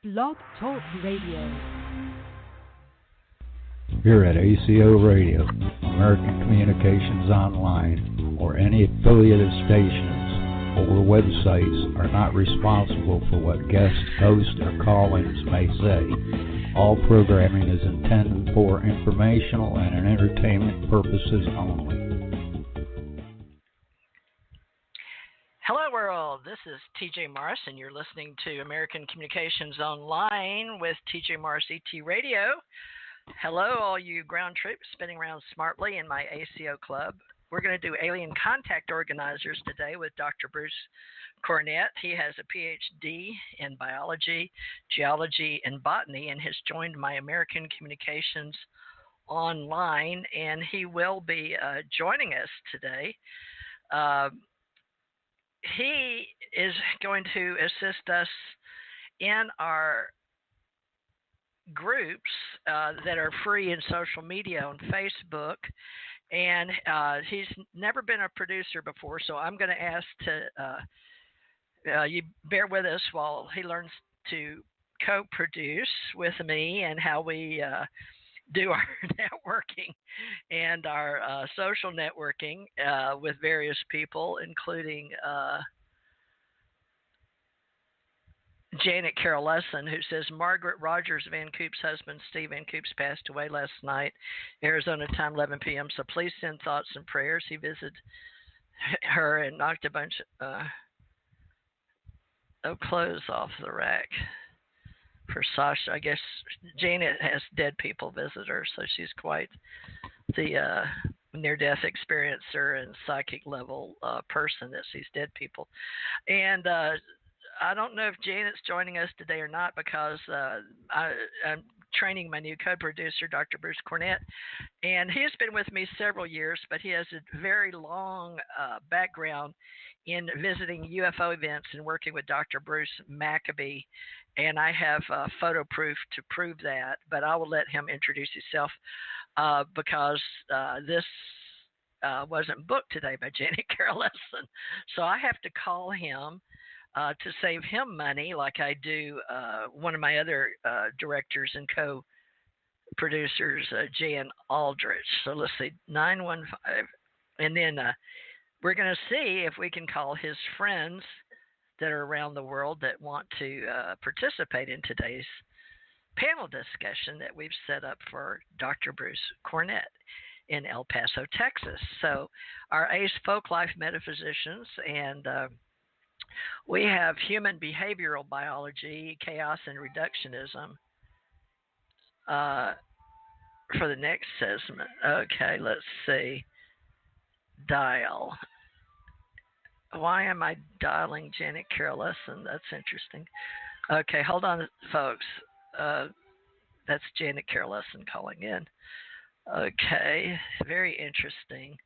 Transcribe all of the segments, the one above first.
Blog Talk Radio. Here at ACO Radio, American Communications Online, or any affiliated stations or websites are not responsible for what guests, hosts, or call-ins may say. All programming is intended for informational and entertainment purposes only. Hello, world. This is TJ Morris, and you're listening to American Communications Online with TJ Morris ET Radio. Hello, all you ground troops spinning around smartly in my ACO club. We're going to do alien contact organizers today with Dr. Bruce Cornet. He has a PhD in biology, geology, and botany, and has joined my American Communications Online, and he will be joining us today. He is going to assist us in our groups that are free in social media on Facebook, and he's never been a producer before, so I'm going to ask to you bear with us while he learns to co-produce with me and how we do our networking and our social networking with various people, including Janet Carroll Lesson, who says, Margaret Rogers Van Coop's husband, Steve Van Coop's, passed away last night, Arizona time, 11 p.m., so please send thoughts and prayers. He visited her and knocked a bunch of clothes off the rack for Sasha. I guess Janet has dead people visit her, so she's quite the near-death experiencer and psychic level person that sees dead people. And I don't know if Janet's joining us today or not, because I'm training my new co-producer, Dr. Bruce Cornet, and he has been with me several years, but he has a very long background in visiting UFO events and working with Dr. Bruce Maccabee, and I have photo proof to prove that, but I will let him introduce himself because this wasn't booked today by Janet Carroll Lesson, so I have to call him to save him money, like I do one of my other directors and co-producers, Jan Aldrich. So let's see, 915, and then we're going to see if we can call his friends that are around the world that want to participate in today's panel discussion that we've set up for Dr. Bruce Cornet in El Paso, Texas. So our ACE folk life metaphysicians, and we have human behavioral biology, chaos, and reductionism for the next segment. Okay, let's see. Dial. Why am I dialing Janet Carroll Lesson? That's interesting. Okay, hold on, folks. That's Janet Carroll Lesson calling in. Okay, very interesting.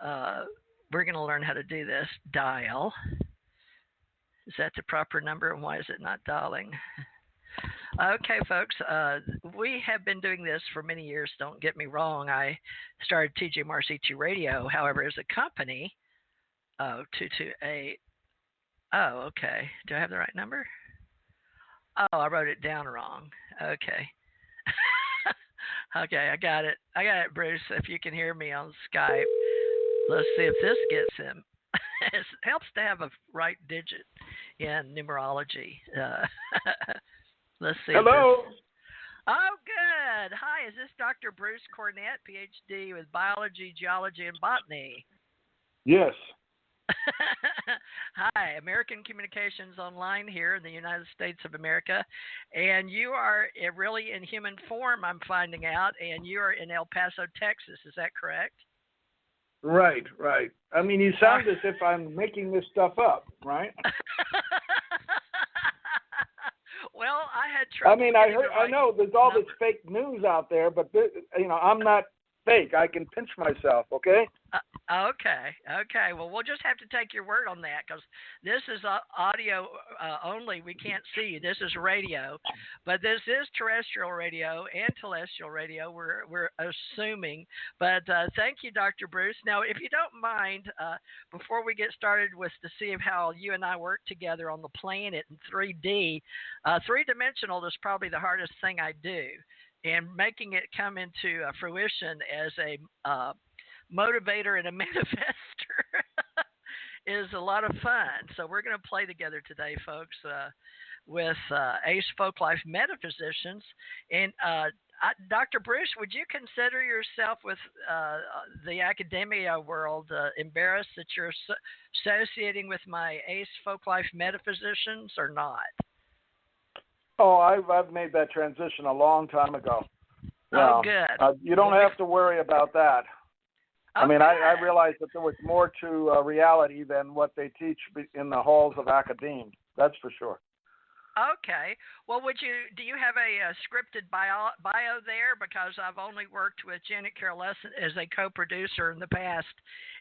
We're going to learn how to do this. Dial. Is that the proper number, and why is it not dialing? Okay, folks, we have been doing this for many years. Don't get me wrong. I started TJ Morris ET Radio, however, as a company. 228. Oh, okay. Do I have the right number? Oh, I wrote it down wrong. Okay. Okay, I got it. Bruce. If you can hear me on Skype, let's see if this gets him. It helps to have a right digit in numerology. Let's see. Hello. Oh, good. Hi, is this Dr. Bruce Cornet, PhD with biology, geology, and botany? Yes. Hi, American Communications Online here in the United States of America, and you are really in human form, I'm finding out, and you are in El Paso, Texas. Is that correct? Right. I mean, you sound as if I'm making this stuff up, right? Well, I had trouble. I mean, I know there's all this fake news out there, but I'm not fake. I can pinch myself, okay? Okay. Well, we'll just have to take your word on that because this is audio only. We can't see you. This is radio, but this is terrestrial radio and telestial radio. We're assuming. But thank you, Dr. Bruce. Now, if you don't mind, before we get started with to see how you and I work together on the planet in 3D, three-dimensional is probably the hardest thing I do, and making it come into fruition as a motivator and a manifester is a lot of fun. So we're going to play together today, folks, with ACE Folklife metaphysicians. And Dr. Bruce, would you consider yourself with the academia world embarrassed that you're associating with my ACE Folklife metaphysicians or not? Oh, I've made that transition a long time ago. Oh, good. You don't have to worry about that. Okay. I mean, I realized that there was more to reality than what they teach in the halls of academia. That's for sure. Okay. Well, do you have a scripted bio there? Because I've only worked with Janet Carolescent as a co-producer in the past,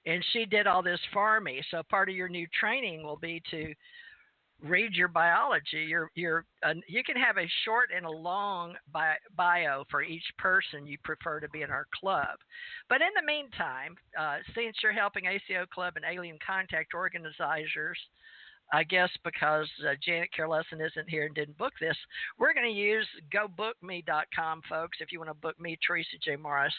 and she did all this for me. So part of your new training will be to read your biology. You can have a short and a long bio for each person you prefer to be in our club. But in the meantime, since you're helping ACO Club and Alien Contact organizers, I guess because Janet Carolescent isn't here and didn't book this, we're going to use gobookme.com, folks, if you want to book me, Theresa J. Morris.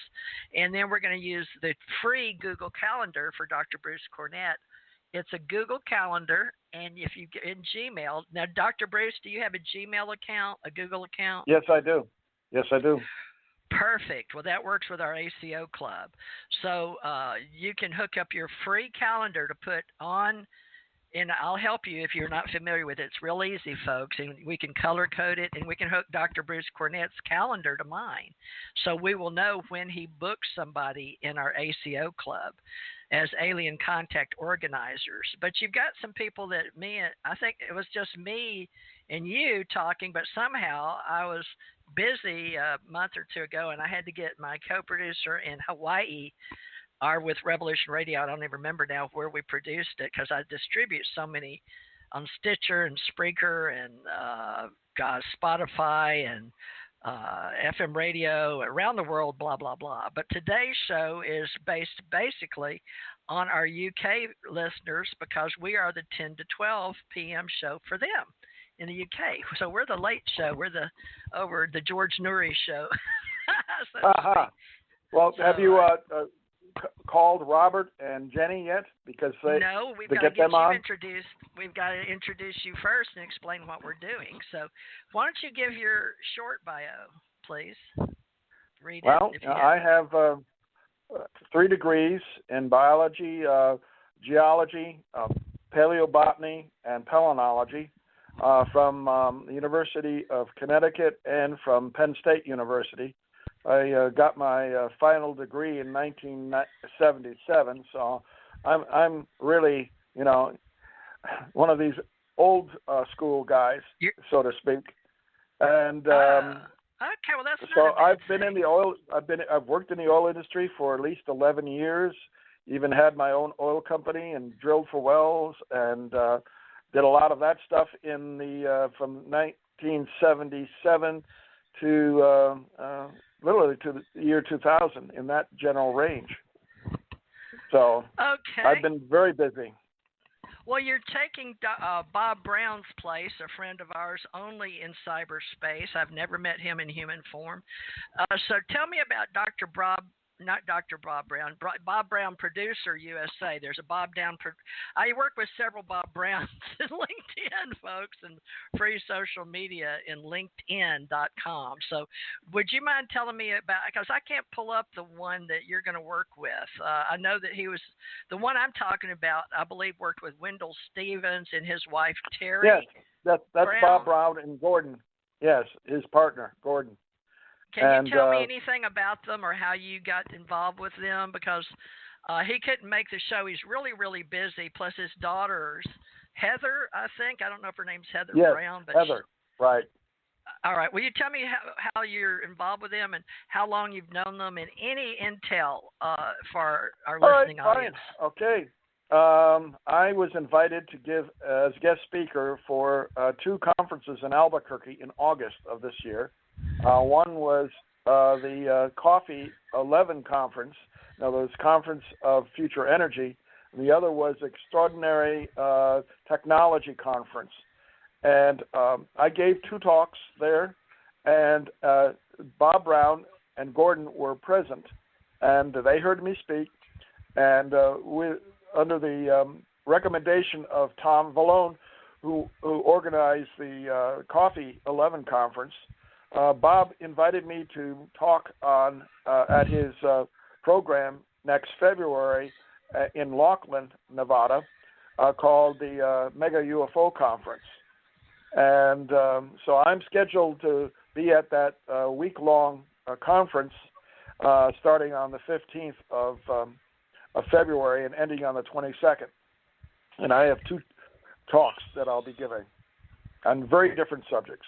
And then we're going to use the free Google Calendar for Dr. Bruce Cornet. It's a Google Calendar, and if you get in Gmail, now, Dr. Bruce, do you have a Gmail account, a Google account? Yes, I do. Perfect. Well, that works with our ACO Club. So you can hook up your free calendar to put on, and I'll help you if you're not familiar with it. It's real easy, folks, and we can color code it, and we can hook Dr. Bruce Cornet's calendar to mine. So we will know when he books somebody in our ACO Club as alien contact organizers. But you've got some people that I think it was just me and you talking, but somehow I was busy a month or two ago, and I had to get my co-producer in Hawaii, or with Revolution Radio. I don't even remember now where we produced it because I distribute so many on Stitcher and Spreaker and Spotify and FM radio around the world, blah, blah, blah. But today's show is based basically on our UK listeners because we are the 10 to 12 p.m. show for them in the UK. So we're the late show. We're over the George Noory show. Well, have you called Robert and Jenny yet? Because no, we've got to get you introduced. We've got to introduce you first and explain what we're doing. So why don't you give your short bio, please? Read it. Well, I have 3 degrees in biology, geology, paleobotany, and palynology from the University of Connecticut and from Penn State University. I got my final degree in 1977, so I'm really, one of these old school guys, so to speak. And okay, well that's so I've been in the oil. I've worked in the oil industry for at least 11 years. Even had my own oil company and drilled for wells and did a lot of that stuff in the from 1977 to literally to the year 2000, in that general range. So okay. I've been very busy. Well, you're taking Bob Brown's place, a friend of ours, only in cyberspace. I've never met him in human form. So tell me about Dr. Bob Brown, Producer USA. There's a Bob Brown. I work with several Bob Browns in LinkedIn, folks, and free social media in LinkedIn.com. So would you mind telling me about, because I can't pull up the one that you're going to work with. I know that he was, the one I'm talking about, I believe worked with Wendell Stevens and his wife, Terry. Yes, that's Brown. Bob Brown and Gordon. Yes, his partner, Gordon. Can you tell me anything about them or how you got involved with them? Because he couldn't make the show. He's really, really busy. Plus his daughters, Heather, I think. I don't know if her name's Heather Brown. But Heather, right. All right. Will you tell me how you're involved with them and how long you've known them and any intel for our listening audience? Fine. Okay. I was invited to give as guest speaker for 2 conferences in Albuquerque in August of this year. One was the Coffee 11 Conference. Now, there's Conference of Future Energy. And the other was Extraordinary Technology Conference. And I gave 2 talks there, and Bob Brown and Gordon were present, and they heard me speak. And under the recommendation of Tom Vallone, who organized the Coffee 11 Conference, Bob invited me to talk on at his program next February in Laughlin, Nevada, called the Mega UFO Conference. And so I'm scheduled to be at that week-long conference starting on the 15th of February and ending on the 22nd. And I have 2 talks that I'll be giving on very different subjects.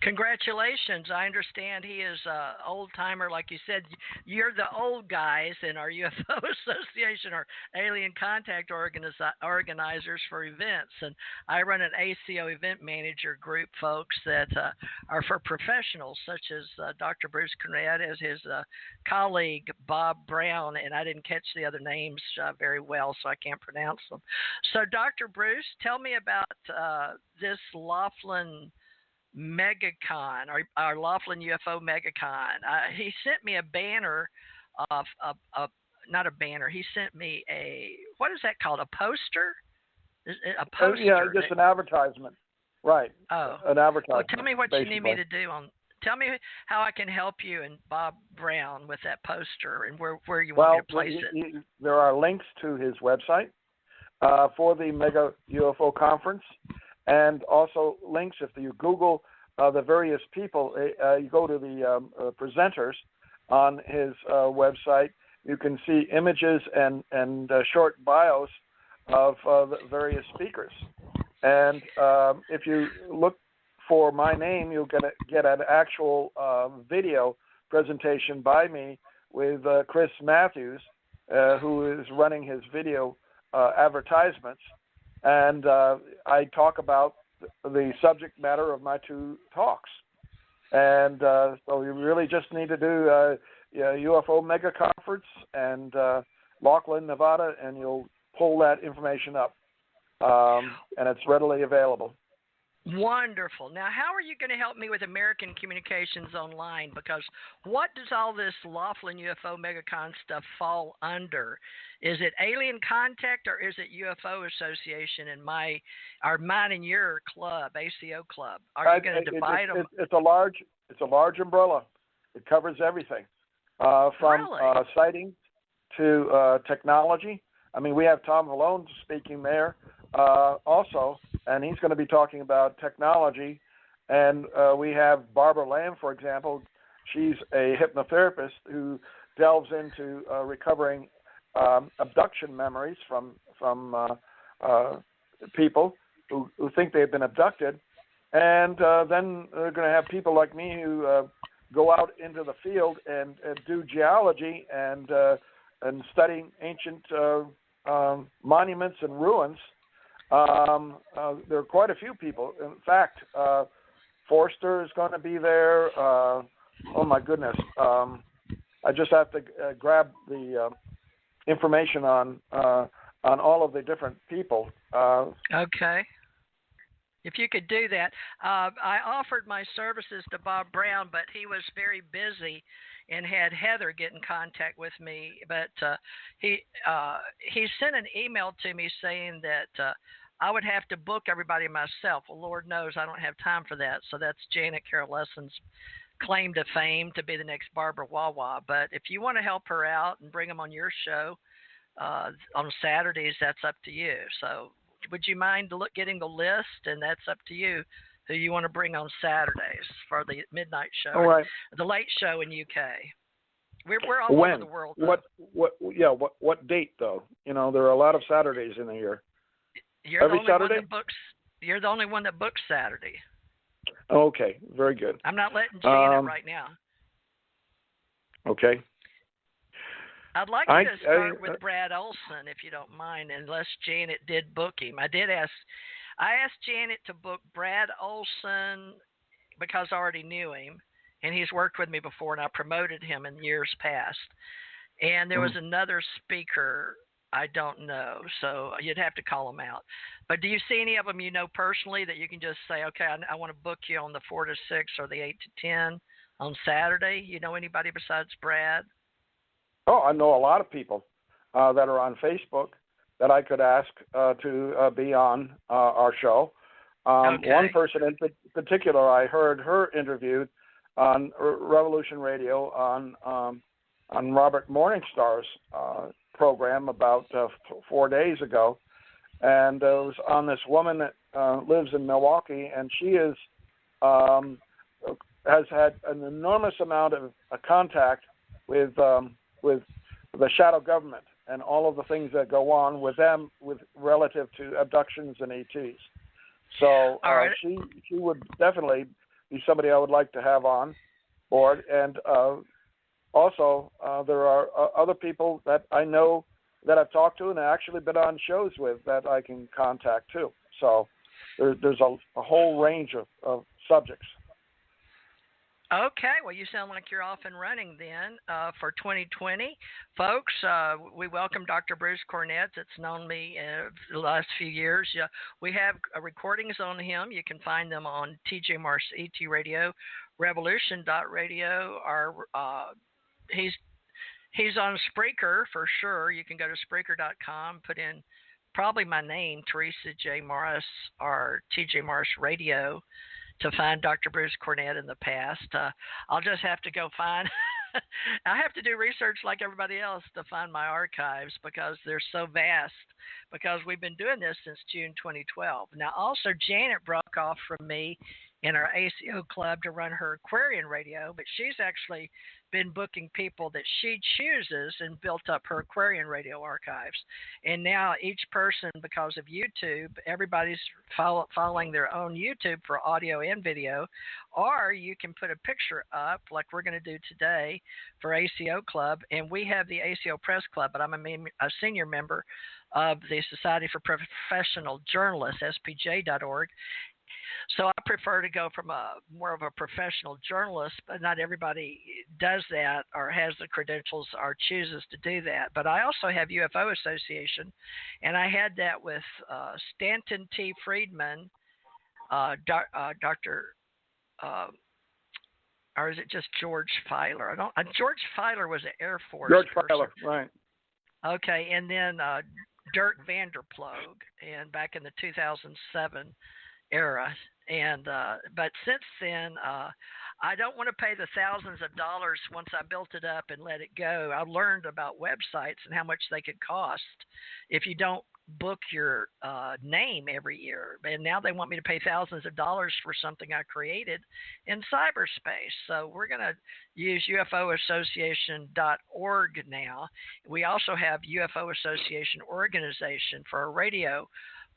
Congratulations. I understand he is an old-timer. Like you said, you're the old guys in our UFO Association or Alien Contact organizers for events. And I run an ACO event manager group, folks, that are for professionals, such as Dr. Bruce Cornet, as his colleague Bob Brown, and I didn't catch the other names very well, so I can't pronounce them. So, Dr. Bruce, tell me about this Laughlin MegaCon, our Laughlin UFO MegaCon. He sent me a banner of not a banner. He sent me what is that called? A poster? A poster? Yeah, just an advertisement. Right. Oh. An advertisement. Well, tell me what basically. you need me to do tell me how I can help you and Bob Brown with that poster and where you want me to place it. There are links to his website for the Mega UFO Conference. And also links, if you Google the various people, you go to the presenters on his website, you can see images and short bios of the various speakers. And if you look for my name, you'll get an actual video presentation by me with Chris Matthews, who is running his video advertisements. And I talk about the subject matter of my 2 talks. And so you really just need to do UFO Mega Conference and Laughlin, Nevada, and you'll pull that information up. And it's readily available. Wonderful. Now, how are you going to help me with American Communications Online? Because what does all this Laughlin UFO MegaCon stuff fall under? Is it Alien Contact or is it UFO Association and mine and your club, ACO club? Are you going to divide them? It's a large umbrella. It covers everything from really? sightings to technology. I mean, we have Tom Vallone speaking there also, and he's going to be talking about technology. And we have Barbara Lamb, for example. She's a hypnotherapist who delves into recovering abduction memories from people who think they've been abducted. And then they're going to have people like me who go out into the field and do geology and study ancient monuments and ruins. There are quite a few people. In fact, Forster is going to be there. Oh my goodness! I just have to grab the information on all of the different people. Okay. If you could do that. I offered my services to Bob Brown, but he was very busy and had Heather get in contact with me. But he sent an email to me saying that I would have to book everybody myself. Well, Lord knows I don't have time for that. So that's Janet Carroll Lesson's claim to fame to be the next Barbara Wawa. But if you want to help her out and bring them on your show on Saturdays, that's up to you. So would you mind getting the list? And that's up to you who you want to bring on Saturdays for the midnight show, all right. The late show in UK. We're all over the world. What date though? You know, there are a lot of Saturdays in the year. You're the only one that books Saturday. Okay, very good. I'm not letting Janet right now. Okay. I'd like you to start with Brad Olson, if you don't mind, unless Janet did book him. I asked Janet to book Brad Olson because I already knew him, and he's worked with me before, and I promoted him in years past. And there was another speaker I don't know, so you'd have to call them out. But do you see any of them you know personally that you can just say, okay, I want to book you on the 4 to 6 or the 8 to 10 on Saturday? You know anybody besides Brad? Oh, I know a lot of people that are on Facebook that I could ask to be on our show. Okay. One person in particular, I heard her interviewed on Revolution Radio on Robert Morningstar's program about 4 days ago, and it was on this woman that lives in Milwaukee, and she is has had an enormous amount of contact with the shadow government and all of the things that go on with them with relative to abductions and ETs. So she would definitely be somebody I would like to have on board. And also there are other people that I know that I've talked to and actually been on shows with that I can contact too. So there's a whole range of subjects. Okay, well, you sound like you're off and running then for 2020. Folks, we welcome Dr. Bruce Cornet. That's known me the last few years. We have recordings on him. You can find them on TJ Marsh ET Radio, Revolution.radio. He's on Spreaker for sure. You can go to Spreaker.com, put in probably my name, Theresa J. Morris, or TJ Marsh Radio, to find Dr. Bruce Cornet in the past. I'll just have to go find I have to do research like everybody else to find my archives because they're so vast, because we've been doing this since June 2012. Now, also, Janet broke off from me in our ACO club to run her Aquarian Radio, but she's actually been booking people that she chooses and built up her Aquarian Radio archives. And now each person, because of YouTube, everybody's following their own YouTube for audio and video, or you can put a picture up like we're going to do today for ACO Club. And we have the ACO Press Club, but I'm a senior member of the Society for Professional Journalists, spj.org. So I prefer to go from more of a professional journalist, but not everybody does that or has the credentials or chooses to do that. But I also have UFO Association, and I had that with Stanton T. Friedman, Dr. Or is it just George Filer? George Filer was an Air Force George person. Filer, right. Okay, and then Dirk Vanderploeg, and back in the 2007 era. And but since then, I don't want to pay the thousands of dollars once I built it up and let it go. I learned about websites and how much they could cost if you don't book your name every year. And now they want me to pay thousands of dollars for something I created in cyberspace. So we're going to use UFOassociation.org now. We also have UFO Association Organization for a radio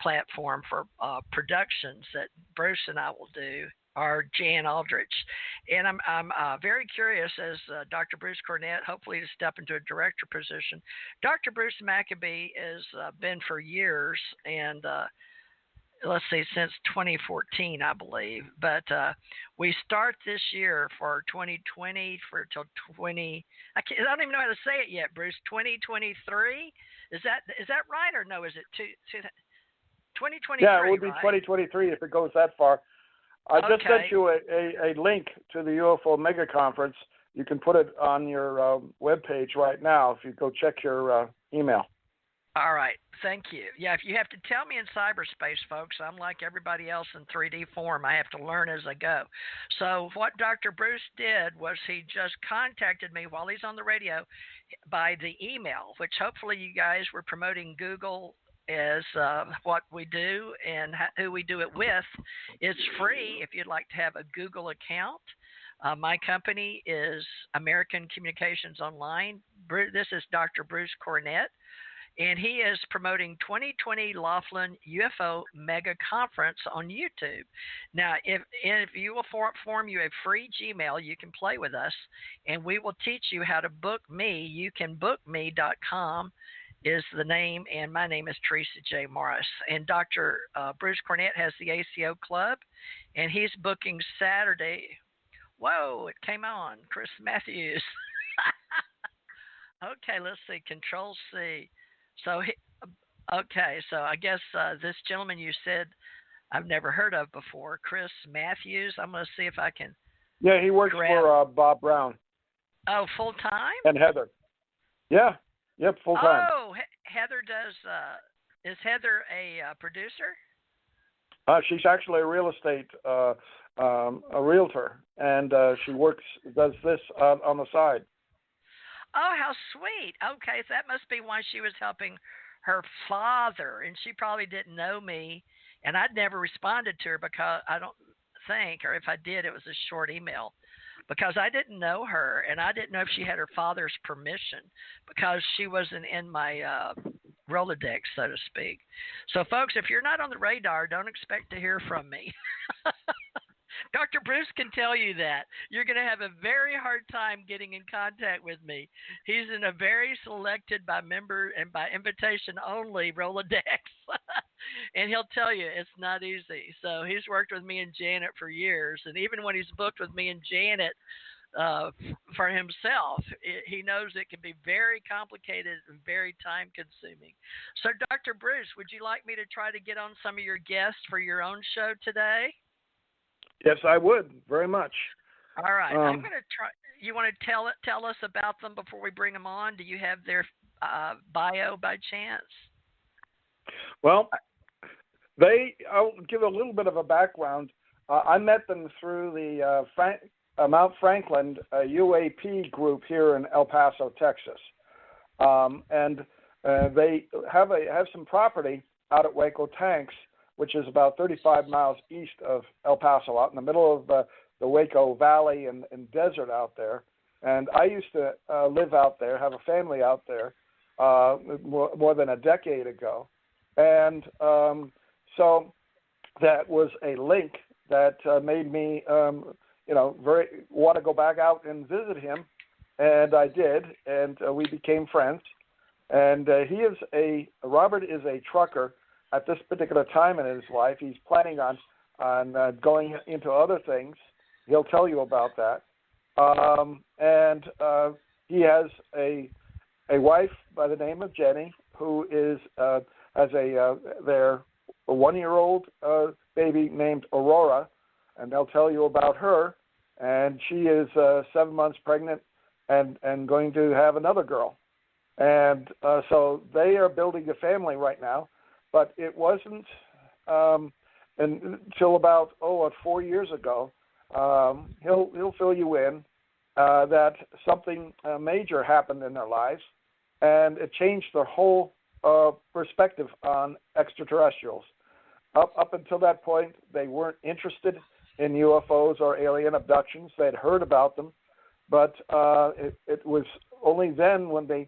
platform for productions that Bruce and I will do, or Jan Aldrich. And I'm very curious, as Dr. Bruce Cornet, hopefully to step into a director position. Dr. Bruce Maccabee has been for years, and let's see, since 2014, I believe. But we start this year for 2020 till 20. I don't even know how to say it yet, Bruce. 2023. Is that right or no? Is it 2023? Yeah, it would be right? 2023 if it goes that far. I just sent you a link to the UFO Mega Conference. You can put it on your webpage right now if you go check your email. All right. Thank you. Yeah, if you have to tell me in cyberspace, folks, I'm like everybody else in 3D form. I have to learn as I go. So what Dr. Bruce did was he just contacted me while he's on the radio by the email, which hopefully you guys were promoting Google as what we do and who we do it with. It's free if you'd like to have a Google account. My company is American Communications Online. This is Dr. Bruce Cornet. and he is promoting 2020 Laughlin UFO Mega Conference on YouTube. Now, if you will form you a free Gmail, you can play with us, and we will teach you how to book me. You can bookme.com is the name, and my name is Theresa J. Morris. And Dr. Bruce Cornet has the ACO Club, and he's booking Saturday. Whoa, it came on. Chris Matthews. Okay, let's see. Control C. So, okay, so I guess this gentleman you said I've never heard of before, Chris Matthews. I'm going to see if I can. Yeah, he works for Bob Brown. Oh, full time? And Heather. Yeah. Yep, full time. Oh, Heather does. Is Heather a producer? She's actually a real estate a realtor, and she does this on the side. Oh, how sweet. Okay, so that must be why she was helping her father, and she probably didn't know me, and I'd never responded to her because I don't think, or if I did, it was a short email. Because I didn't know her, and I didn't know if she had her father's permission because she wasn't in my Rolodex, so to speak. So, folks, if you're not on the radar, don't expect to hear from me. Dr. Bruce can tell you that. You're going to have a very hard time getting in contact with me. He's in a very selected by member and by invitation only Rolodex. And he'll tell you it's not easy. So he's worked with me and Janet for years. And even when he's booked with me and Janet for himself, he knows it can be very complicated and very time consuming. So, Dr. Bruce, would you like me to try to get on some of your guests for your own show today? Yes, I would, very much. All right. I'm going to try. You want to tell us about them before we bring them on? Do you have their bio by chance? Well, I'll give a little bit of a background. I met them through the Mount Franklin UAP group here in El Paso, Texas. And they have some property out at Waco Tanks, which is about 35 miles east of El Paso, out in the middle of the Waco Valley and desert out there. And I used to live out there, have a family out there more than a decade ago. And so that was a link that made me, very want to go back out and visit him. And I did, and we became friends. And Robert is a trucker. At this particular time in his life, he's planning on going into other things. He'll tell you about that. And he has a wife by the name of Jenny, who has their 1-year-old baby named Aurora, and they'll tell you about her. And she is 7 months pregnant and going to have another girl. And so they are building a family right now. But it wasn't until about 4 years ago. He'll fill you in that something major happened in their lives, and it changed their whole perspective on extraterrestrials. Up until that point, they weren't interested in UFOs or alien abductions. They'd heard about them, but it was only then when they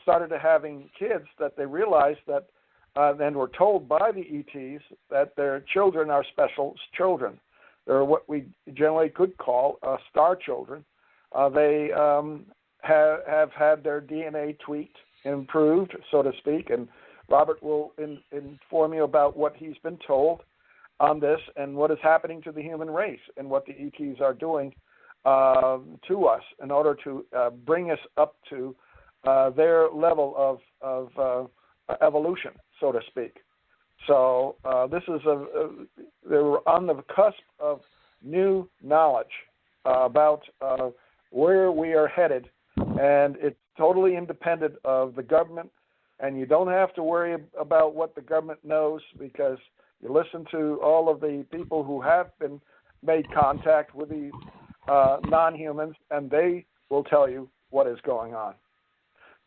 started having kids that they realized that. And were told by the ETs that their children are special children. They're what we generally could call star children. They have had their DNA tweaked, improved, so to speak, and Robert will inform you about what he's been told on this and what is happening to the human race and what the ETs are doing to us in order to bring us up to their level of evolution, so to speak. So this is they were on the cusp of new knowledge about where we are headed, and it's totally independent of the government, and you don't have to worry about what the government knows because you listen to all of the people who have been made contact with these non-humans, and they will tell you what is going on.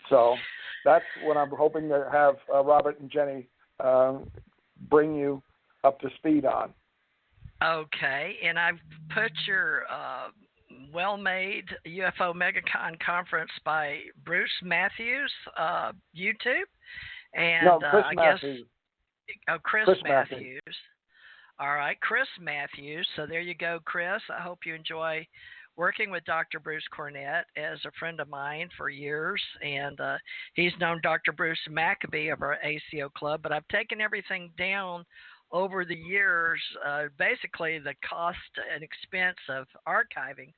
So that's what I'm hoping to have Robert and Jenny bring you up to speed on. Okay, and I've put your well-made UFO MegaCon conference by Bruce Matthews, YouTube, and No, Chris I Matthews. guess Chris Matthews. All right, Chris Matthews. So there you go, Chris. I hope you enjoy working with Dr. Bruce Cornet as a friend of mine for years, and he's known Dr. Bruce Maccabee of our ACO club, but I've taken everything down over the years, basically the cost and expense of archiving.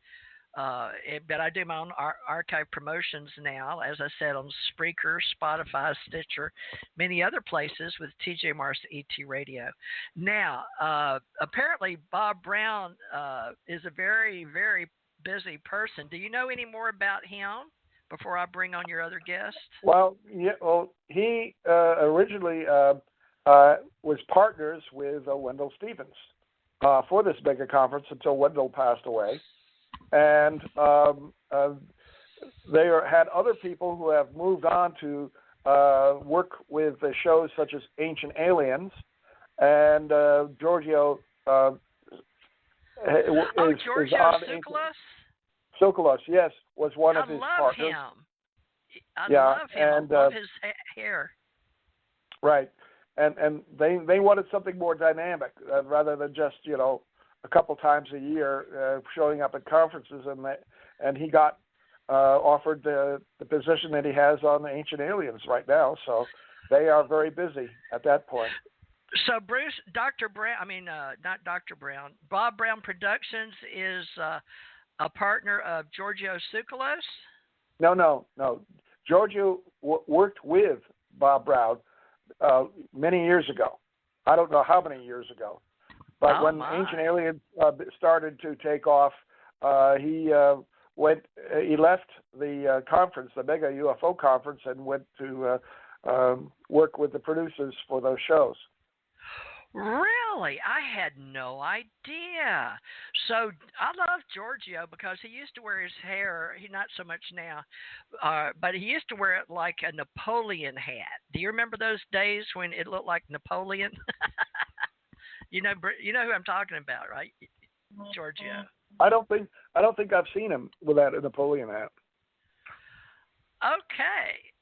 But I do my own archive promotions now, as I said, on Spreaker, Spotify, Stitcher, many other places with TJ Mars ET Radio. Now, apparently Bob Brown is a very, very busy person. Do you know any more about him before I bring on your other guest? Well, yeah. Well, he originally was partners with Wendell Stevens for this mega conference until Wendell passed away. And they had other people who have moved on to work with shows such as Ancient Aliens, and Giorgio Giorgio Tsoukalos, yes, was one of his partners. I love him. And, I love his hair. Right, and they wanted something more dynamic rather than just a couple times a year showing up at conferences, and he got offered the position that he has on the Ancient Aliens right now. So they are very busy at that point. So Bruce, Dr. Brown, not Dr. Brown, Bob Brown Productions is a partner of Giorgio Tsoukalos? No. Giorgio worked with Bob Brown many years ago. I don't know how many years ago. But when Ancient Aliens started to take off, he left the conference, the Mega UFO conference, and went to work with the producers for those shows. Really? I had no idea. So I love Giorgio because he used to wear his hair, not so much now, but he used to wear it like a Napoleon hat. Do you remember those days when it looked like Napoleon? You know who I'm talking about, right? Giorgio. I don't think I've seen him with that Napoleon hat. Okay.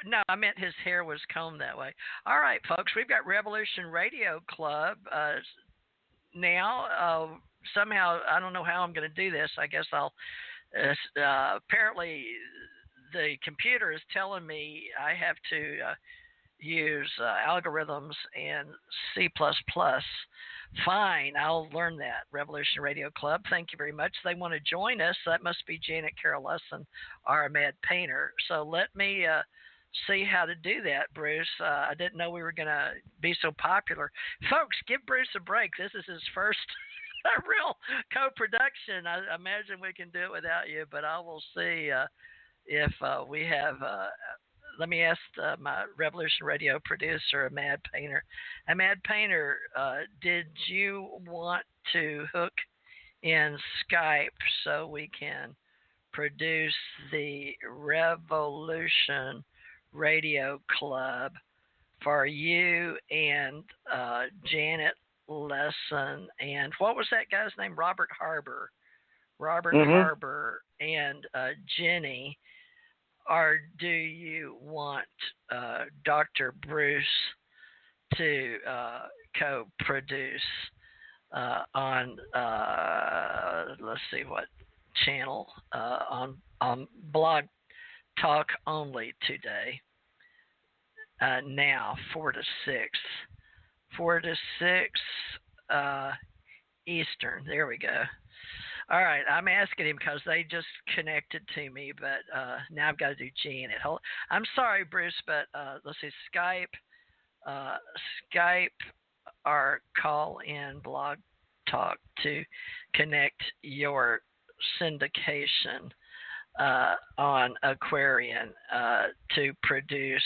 No, I meant his hair was combed that way. All right, folks, we've got Revolution Radio Club now. Somehow, I don't know how I'm going to do this. I guess I'll. Apparently, the computer is telling me I have to use algorithms and C++. Fine, I'll learn that. Revolution Radio Club, thank you very much. They want to join us. That must be Janet Carroll Lesson, our mad painter. So let me see how to do that, Bruce. I didn't know we were going to be so popular. Folks, give Bruce a break. This is his first real co-production. I imagine we can do it without you, but I will see if we have... let me ask my Revolution Radio producer, a mad painter. A mad painter, did you want to hook in Skype so we can produce the Revolution Radio Club for you and Janet Lesson and what was that guy's name? Robert Harbour. Harbour and Jenny. Or do you want Dr. Bruce to co-produce on, let's see what channel, on Blog Talk only today? Now, 4 to 6. 4 to 6 Eastern. There we go. All right, I'm asking him because they just connected to me, but now I've got to do Janet. I'm sorry, Bruce, but let's see, Skype or call in Blog Talk to connect your syndication on Aquarian to produce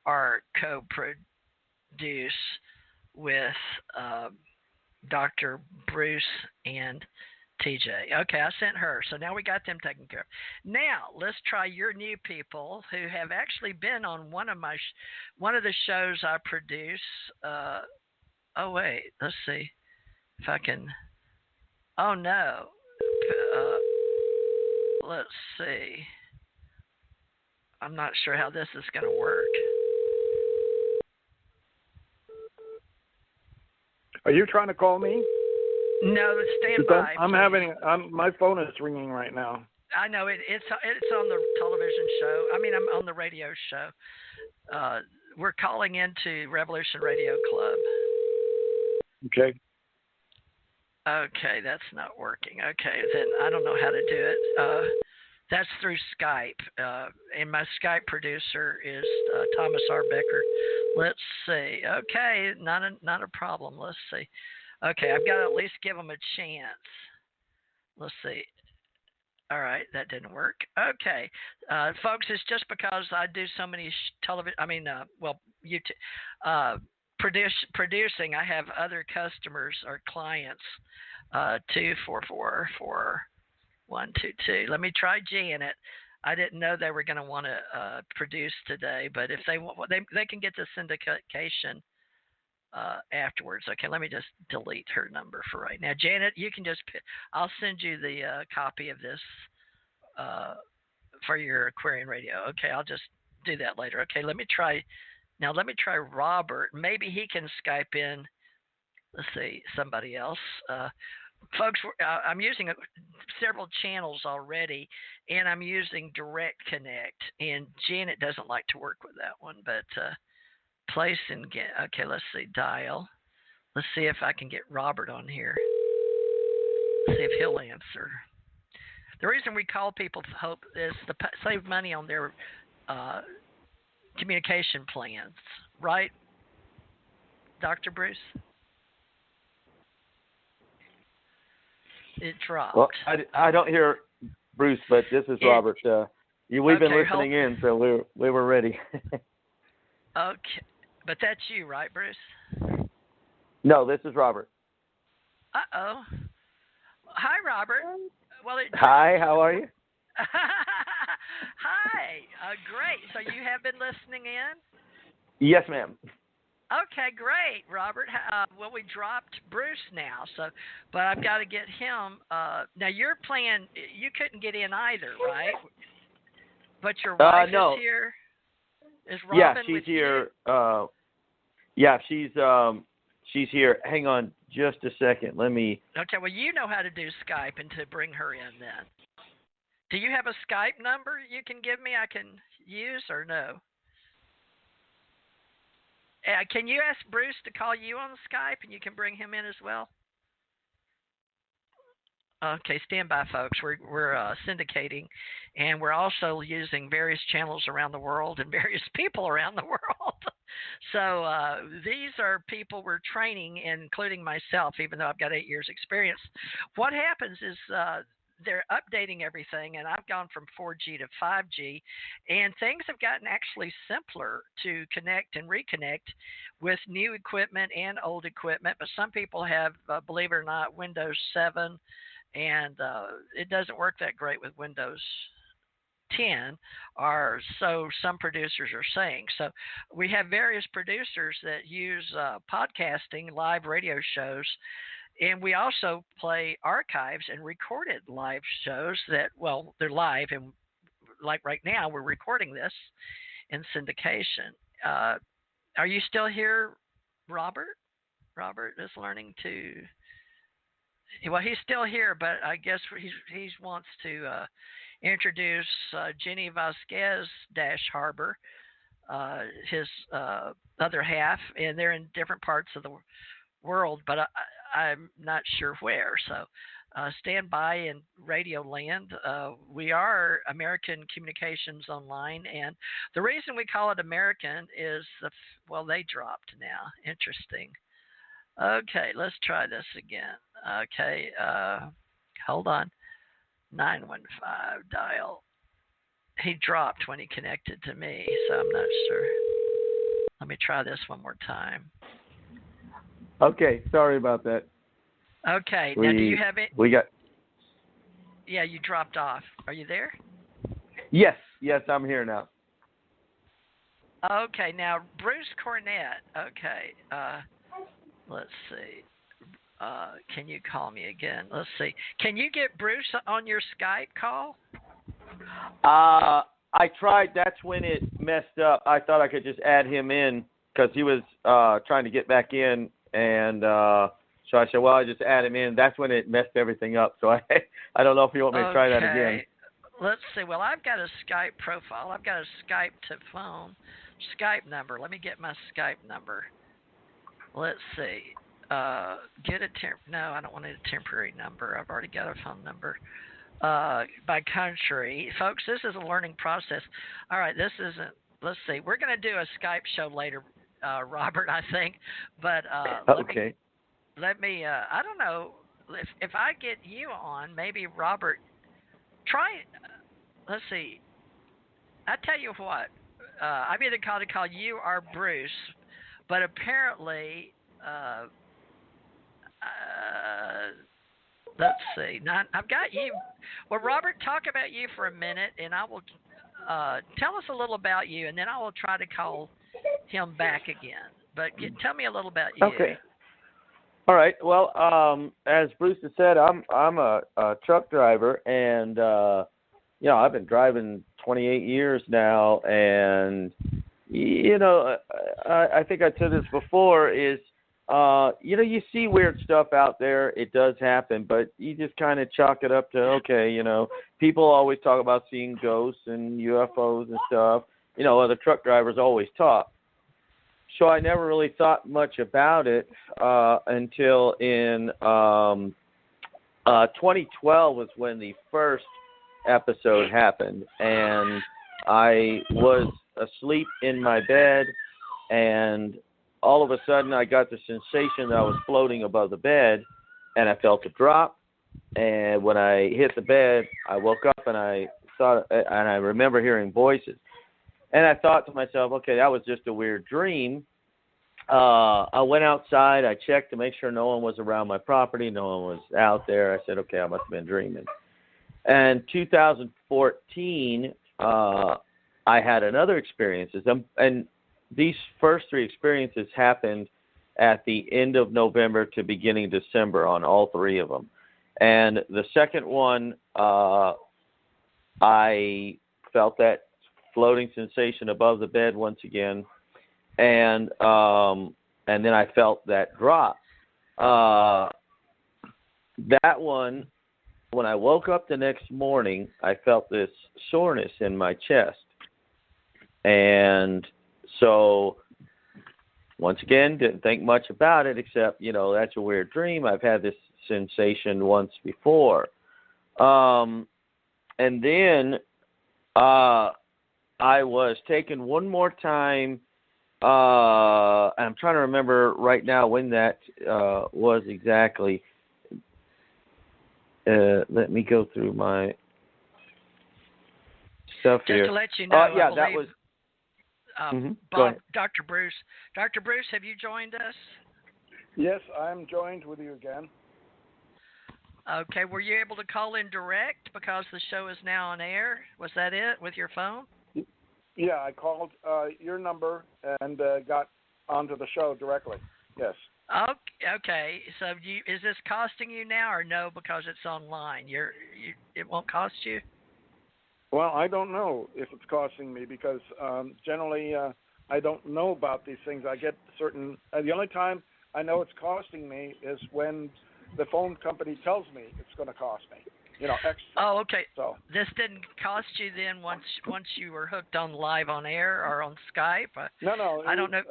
or co-produce with Dr. Bruce and TJ. Okay, I sent her. So now we got them taken care of. Now, let's try your new people who have actually been on one of the shows I produce. Oh, wait. Let's see if I can. Oh, no. let's see. I'm not sure how this is going to work. Are you trying to call me? No, stand by. My phone is ringing right now. I know it's on the television show. I'm on the radio show. We're calling into Revolution Radio Club. Okay. Okay, that's not working. Okay, then I don't know how to do it. That's through Skype, and my Skype producer is Thomas R. Becker. Let's see. Okay, not a problem. Let's see. Okay, I've got to at least give them a chance. Let's see. All right, that didn't work. Okay, folks, it's just because I do so many producing. I have other customers or clients. 2444122. Let me try Janet. I didn't know they were going to want to produce today, but if they want, they can get the syndication afterwards. Okay, let me just delete her number for right now. Janet, you can I'll send you the copy of this for your Aquarian Radio. Okay, I'll just do that later. Okay, let me try Robert. Maybe he can Skype in. Let's see, somebody else. Folks, I'm using several channels already, and I'm using Direct Connect, and Janet doesn't like to work with that one, but place and get. Okay, let's see, dial. Let's see if I can get Robert on here. See if he'll answer. The reason we call people hope is to save money on their communication plans, right, Dr. Bruce? It dropped. Well, I don't hear Bruce, but this is Robert. We've been listening in, so we were ready. Okay, but that's you, right, Bruce? No, this is Robert. Uh-oh. Hi, Robert. Well, Hi, how are you? Hi. Great. So you have been listening in? Yes, ma'am. Okay, great, Robert. Well, we dropped Bruce now, but I've got to get him. Now, your plan, you couldn't get in either, right? But your wife is here. Is Robin she's with here. You? She's here. Hang on just a second. Let me. Okay, well, you know how to do Skype and to bring her in then. Do you have a Skype number you can give me I can use or no? Can you ask Bruce to call you on Skype and you can bring him in as well? Okay, stand by, folks. We're syndicating, and we're also using various channels around the world and various people around the world. So these are people we're training, including myself, even though I've got 8 years experience. What happens is they're updating everything, and I've gone from 4G to 5G, and things have gotten actually simpler to connect and reconnect with new equipment and old equipment. But some people have, believe it or not, Windows 7, and it doesn't work that great with Windows 10, or so some producers are saying. So we have various producers that use podcasting, live radio shows, and we also play archives and recorded live shows that, well, they're live, and like right now we're recording this in syndication. Are you still here, Robert? Robert is learning to... Well, he's still here, but I guess he wants to introduce Jenny Vasquez-Harbor, his other half, and they're in different parts of the world, but I'm not sure where. So stand by in Radio Land. We are American Communications Online, and the reason we call it American is, they dropped now. Interesting. Okay, let's try this again. Okay, hold on. 915 dial. He dropped when he connected to me, so I'm not sure. Let me try this one more time. Okay, sorry about that. Okay, now do you have it? We got. Yeah, you dropped off. Are you there? Yes, I'm here now. Okay, now Bruce Cornet. Okay, let's see. Can you call me again? Let's see. Can you get Bruce on your Skype call? I tried. That's when it messed up. I thought I could just add him in because he was trying to get back in, and so I said, well, I just add him in. That's when it messed everything up. So I don't know if you want me to try that again. Let's see. Well, I've got a Skype profile. I've got a Skype to phone Skype number. Let me get my Skype number. Let's see. No, I don't want a temporary number. I've already got a phone number. By country. Folks, this is a learning process. All right, this isn't, let's see. We're going to do a Skype show later, Robert, I think. But okay. Let me I don't know, if I get you on, maybe Robert, try, let's see. I tell you what, I'm either called to call you or Bruce, but apparently, let's see. I've got you. Well, Robert, talk about you for a minute, and I will tell us a little about you, and then I will try to call him back again. But tell me a little about you. Okay. All right. Well, as Bruce has said, I'm a truck driver, and I've been driving 28 years now, and I think I said this before is. You see weird stuff out there. It does happen, but you just kind of chalk it up to, okay, people always talk about seeing ghosts and UFOs and stuff. The truck drivers always talk. So I never really thought much about it until in 2012 was when the first episode happened, and I was asleep in my bed, and all of a sudden, I got the sensation that I was floating above the bed, and I felt a drop. And when I hit the bed, I woke up and I remember hearing voices. And I thought to myself, okay, that was just a weird dream. I went outside. I checked to make sure no one was around my property. No one was out there. I said, okay, I must have been dreaming. And 2014, I had another experience. And these first three experiences happened at the end of November to beginning December on all three of them. And the second one, I felt that floating sensation above the bed once again, and then I felt that drop. That one, when I woke up the next morning, I felt this soreness in my chest. And so, once again, didn't think much about it except, that's a weird dream. I've had this sensation once before. And then I was taken one more time. I'm trying to remember right now when that was exactly. Let me go through my stuff here. Just to let you know, that was. Bob, Dr. Bruce. Dr. Bruce, have you joined us? Yes, I'm joined with you again. Okay, were you able to call in direct because the show is now on air? Was that it with your phone? Yeah, I called your number and got onto the show directly. Yes. Okay. So is this costing you now or no because it's online? It won't cost you? Well, I don't know if it's costing me because generally I don't know about these things. I get certain the only time I know it's costing me is when the phone company tells me it's going to cost me, extra. Oh, okay. So this didn't cost you then once you were hooked on live on air or on Skype? No. I don't know.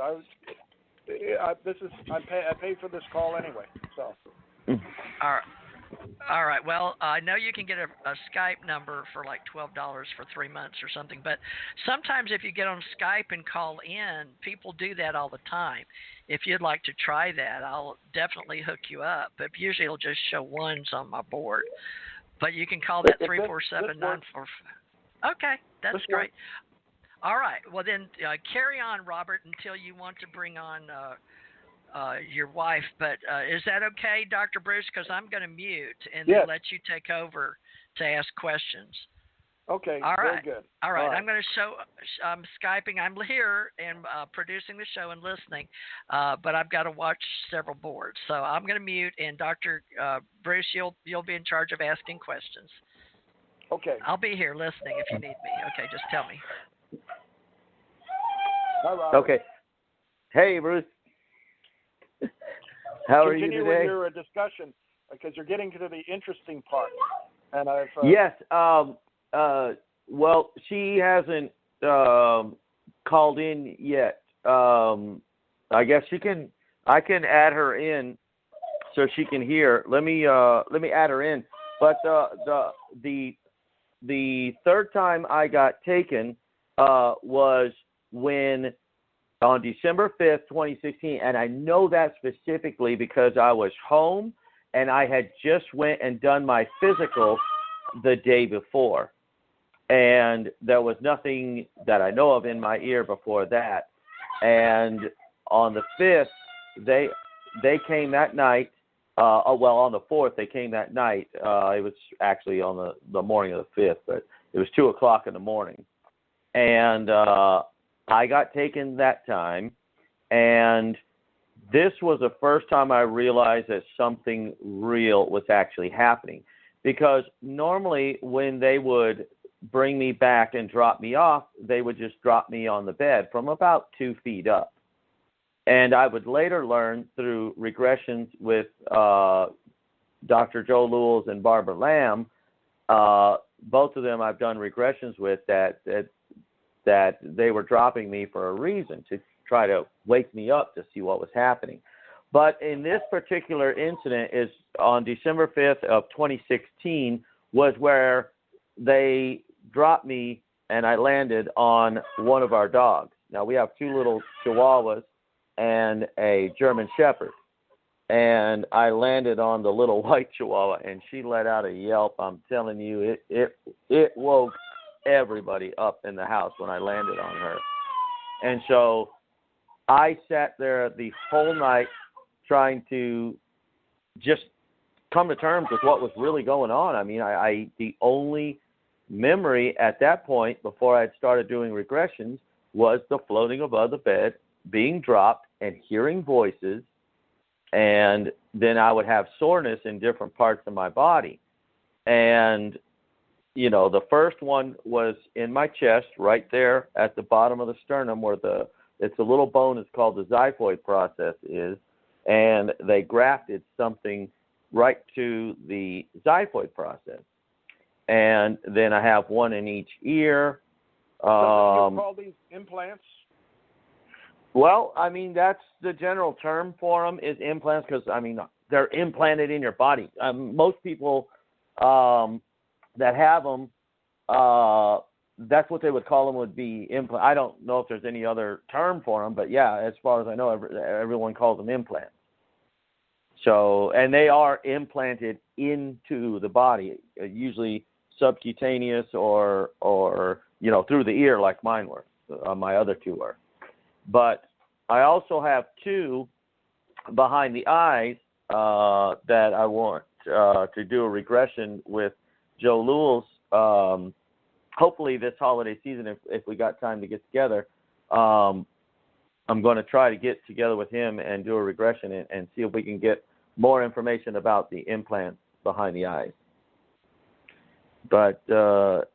I pay for this call anyway. So. All right. Well, I know you can get a Skype number for like $12 for 3 months or something, but sometimes if you get on Skype and call in, people do that all the time. If you'd like to try that, I'll definitely hook you up. But usually it'll just show ones on my board. But you can call that 347-945. Okay, that's great. All right. Well, then carry on, Robert, until you want to bring on your wife, but is that okay, Dr. Bruce? Because I'm going to mute and then let you take over to ask questions. Okay, all right. Very good. All right, I'm going to show, I'm Skyping, I'm here and producing the show and listening, but I've got to watch several boards. So I'm going to mute, and Dr. Bruce, you'll be in charge of asking questions. Okay. I'll be here listening if you need me. Okay, just tell me. Hi, Robert. Okay. Hey, Bruce. How are you Continue today? with your discussion because you're getting to the interesting part. And I've Yes. Well, she hasn't called in yet. I guess I can add her in so she can hear. Let me add her in. But the third time I got taken was when on December 5th, 2016, and I know that specifically because I was home and I had just went and done my physical the day before. And there was nothing that I know of in my ear before that. And on the 5th, they came that night. On the 4th, they came that night. It was actually on the morning of the 5th, but it was 2 o'clock in the morning. And I got taken that time, and this was the first time I realized that something real was actually happening. Because normally when they would bring me back and drop me off, they would just drop me on the bed from about 2 feet up. And I would later learn through regressions with Dr. Joe Lewis and Barbara Lamb, both of them I've done regressions with, that they were dropping me for a reason, to try to wake me up to see what was happening. But in this particular incident is on December 5th of 2016 was where they dropped me and I landed on one of our dogs. Now, we have 2 little Chihuahuas and a German Shepherd. And I landed on the little white Chihuahua, and she let out a yelp. I'm telling you, it woke everybody up in the house when I landed on her. And so I sat there the whole night trying to just come to terms with what was really going on. I mean, I the only memory at that point before I had started doing regressions was the floating above the bed, being dropped, and hearing voices. And then I would have soreness in different parts of my body. And, you know, the first one was in my chest, right there at the bottom of the sternum where it's a little bone, it's called the xiphoid process is. And they grafted something right to the xiphoid process. And then I have one in each ear. So you call these implants? Well, I mean, that's the general term for them is implants because, I mean, they're implanted in your body. Most people that have them, that's what they would call them, would be implant. I don't know if there's any other term for them, but yeah, as far as I know, everyone calls them implants. So, and they are implanted into the body, usually subcutaneous or you know, through the ear like mine were. My other 2 were. But I also have 2 behind the eyes that I want to do a regression with Joe Lewis. Hopefully this holiday season, if we got time to get together, I'm going to try to get together with him and do a regression and see if we can get more information about the implants behind the eyes. But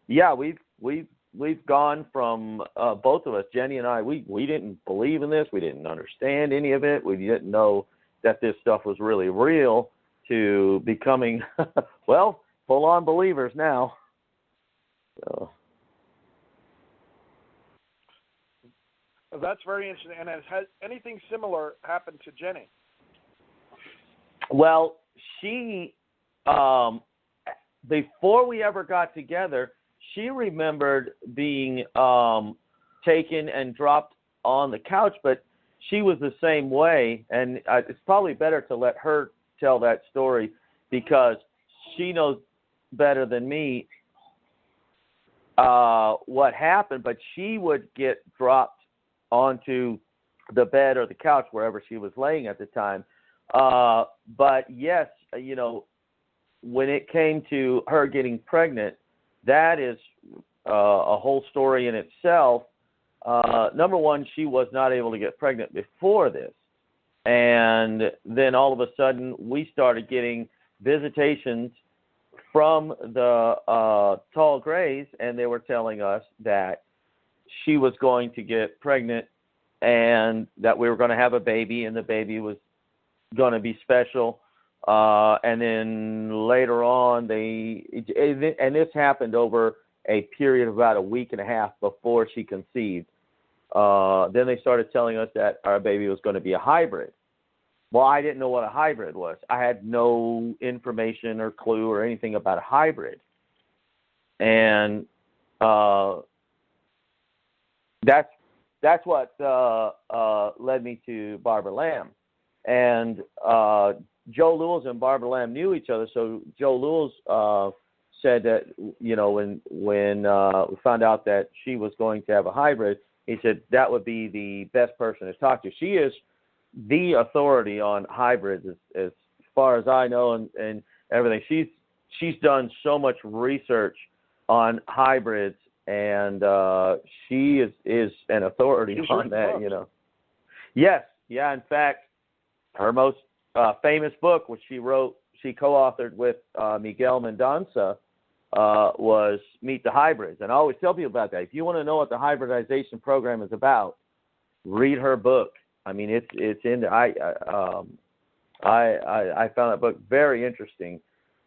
yeah, we've gone from both of us, Jenny and I. We didn't believe in this. We didn't understand any of it. We didn't know that this stuff was really real, to becoming well, full-on believers now. So. Well, that's very interesting. And has anything similar happened to Jenny? Well, she, before we ever got together, she remembered being taken and dropped on the couch, but she was the same way. And it's probably better to let her tell that story because she knows better than me what happened. But she would get dropped onto the bed or the couch, wherever she was laying at the time. But yes, you know, when it came to her getting pregnant, that is a whole story in itself. Number one, she was not able to get pregnant before this. And then all of a sudden, we started getting visitations from the tall grays, and they were telling us that she was going to get pregnant and that we were going to have a baby, and the baby was going to be special. And then later on, and this happened over a period of about a week and a half before she conceived. Then they started telling us that our baby was going to be a hybrid. Well, I didn't know what a hybrid was. I had no information or clue or anything about a hybrid. And that's what led me to Barbara Lamb. And Joe Lewis and Barbara Lamb knew each other, so Joe Lewis said that, when we found out that she was going to have a hybrid, he said that would be the best person to talk to. She is the authority on hybrids as far as I know, and everything. She's done so much research on hybrids, and she is an authority on that. Yes, yeah. In fact, her most famous book, which she co-authored with Miguel Mendonça, was Meet the Hybrids. And I always tell people about that. If you want to know what the hybridization program is about, read her book. I mean, it's in there. I found that book very interesting,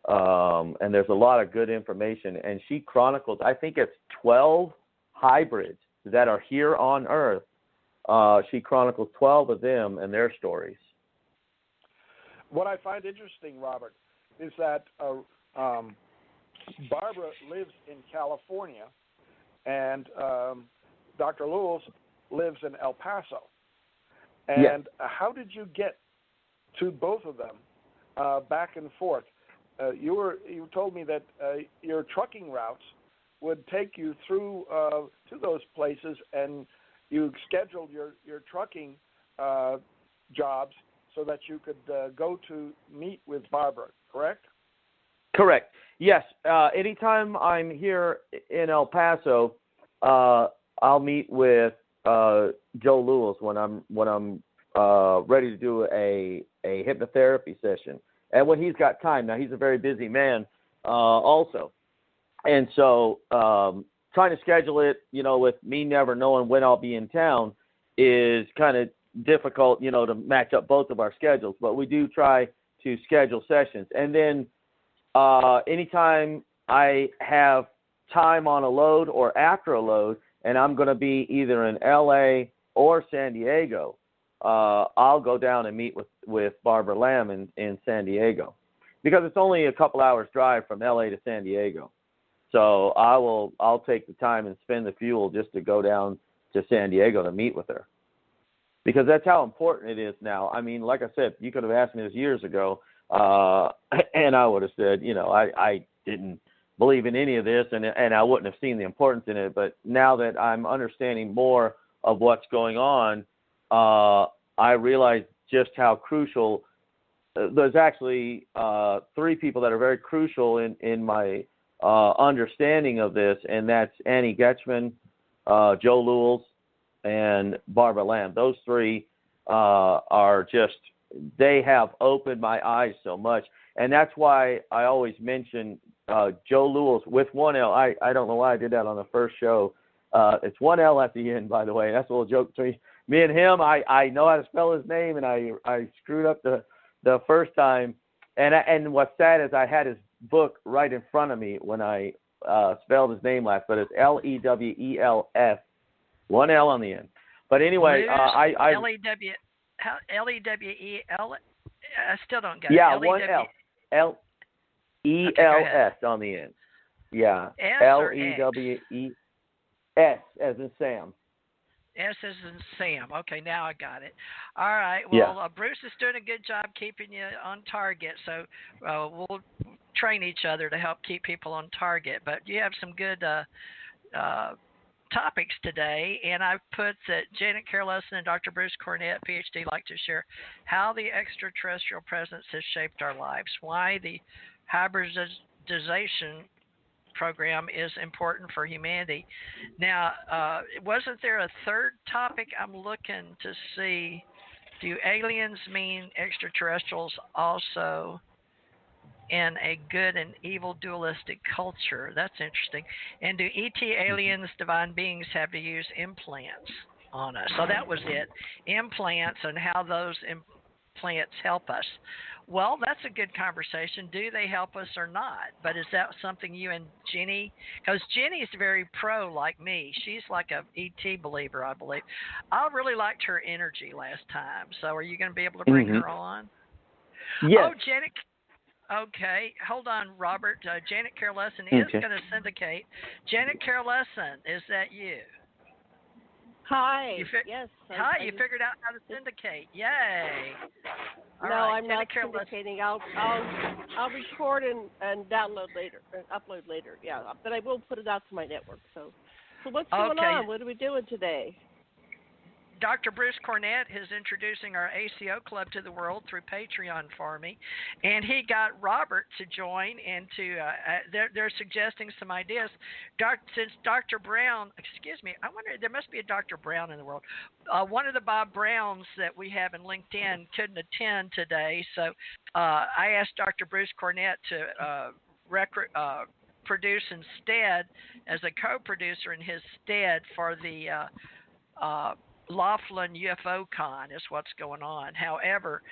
and there's a lot of good information. And she chronicles, I think it's 12 hybrids that are here on Earth. She chronicles 12 of them and their stories. What I find interesting, Robert, is that Barbara lives in California, and Dr. Lewis lives in El Paso. And yes. How did you get to both of them back and forth? You told me that your trucking routes would take you through to those places, and you scheduled your trucking jobs so that you could go to meet with Barbara, correct? Correct. Yes. Anytime I'm here in El Paso, I'll meet with Joe Lewis when I'm ready to do a hypnotherapy session, and when he's got time. Now, he's a very busy man, also, and so trying to schedule it, with me never knowing when I'll be in town, is kind of difficult, to match up both of our schedules. But we do try to schedule sessions, and then anytime I have time on a load or after a load, and I'm going to be either in L.A. or San Diego, I'll go down and meet with Barbara Lamb in San Diego, because it's only a couple hours drive from L.A. to San Diego. So I'll take the time and spend the fuel just to go down to San Diego to meet with her, because that's how important it is now. I mean, like I said, you could have asked me this years ago, and I would have said, I didn't believe in any of this, and I wouldn't have seen the importance in it. But now that I'm understanding more of what's going on, I realize just how crucial. There's actually 3 people that are very crucial in my understanding of this, and that's Annie Getchman, Joe Lewis, and Barbara Lamb. Those 3 are just, they have opened my eyes so much. And that's why I always mention Joe Lewis with one L. I don't know why I did that on the first show. It's one L at the end, by the way. That's a little joke between me and him. I know how to spell his name, and I screwed up the first time. And what's sad is I had his book right in front of me when I spelled his name last, but it's Lewels, one L on the end. But anyway, Lewel. I still don't get it. Yeah, one L. Lels on the end. Yeah. Lewes as in Sam. S as in Sam. Okay, now I got it. All right. Well, yeah. Bruce is doing a good job keeping you on target, so we'll train each other to help keep people on target. But you have some good topics today, and I've put that Janet Carolson and Dr. Bruce Cornet, PhD, like to share how the extraterrestrial presence has shaped our lives, why the hybridization program is important for humanity. Now, wasn't there a third topic I'm looking to see? Do aliens mean extraterrestrials also? in a good and evil dualistic culture. That's interesting. And do ET aliens, divine beings, have to use implants on us? So that was it. Implants and how those implants help us. Well, that's a good conversation. Do they help us or not? But is that something you and Jenny, because Jenny's very pro like me. She's like a ET believer, I believe. I really liked her energy last time. So are you going to be able to bring her on? Yes. Oh, Janet. Okay, hold on, Robert. Janet Carolesson is going to syndicate. Janet Carolesson, is that you? Hi. Yes. Hi, you figured out how to syndicate. Yay. All right, I'm not syndicating. I'll record and download later, and upload later. Yeah, but I will put it out to my network. So what's going on? What are we doing today? Dr. Bruce Cornet is introducing our ACO club to the world through Patreon for me, and he got Robert to join and they're suggesting some ideas. Since Dr. Brown, I wonder, there must be a Dr. Brown in the world. One of the Bob Browns that we have in LinkedIn couldn't attend today, so I asked Dr. Bruce Cornet to produce instead as a co-producer in his stead for the Laughlin UFO Con is what's going on. However,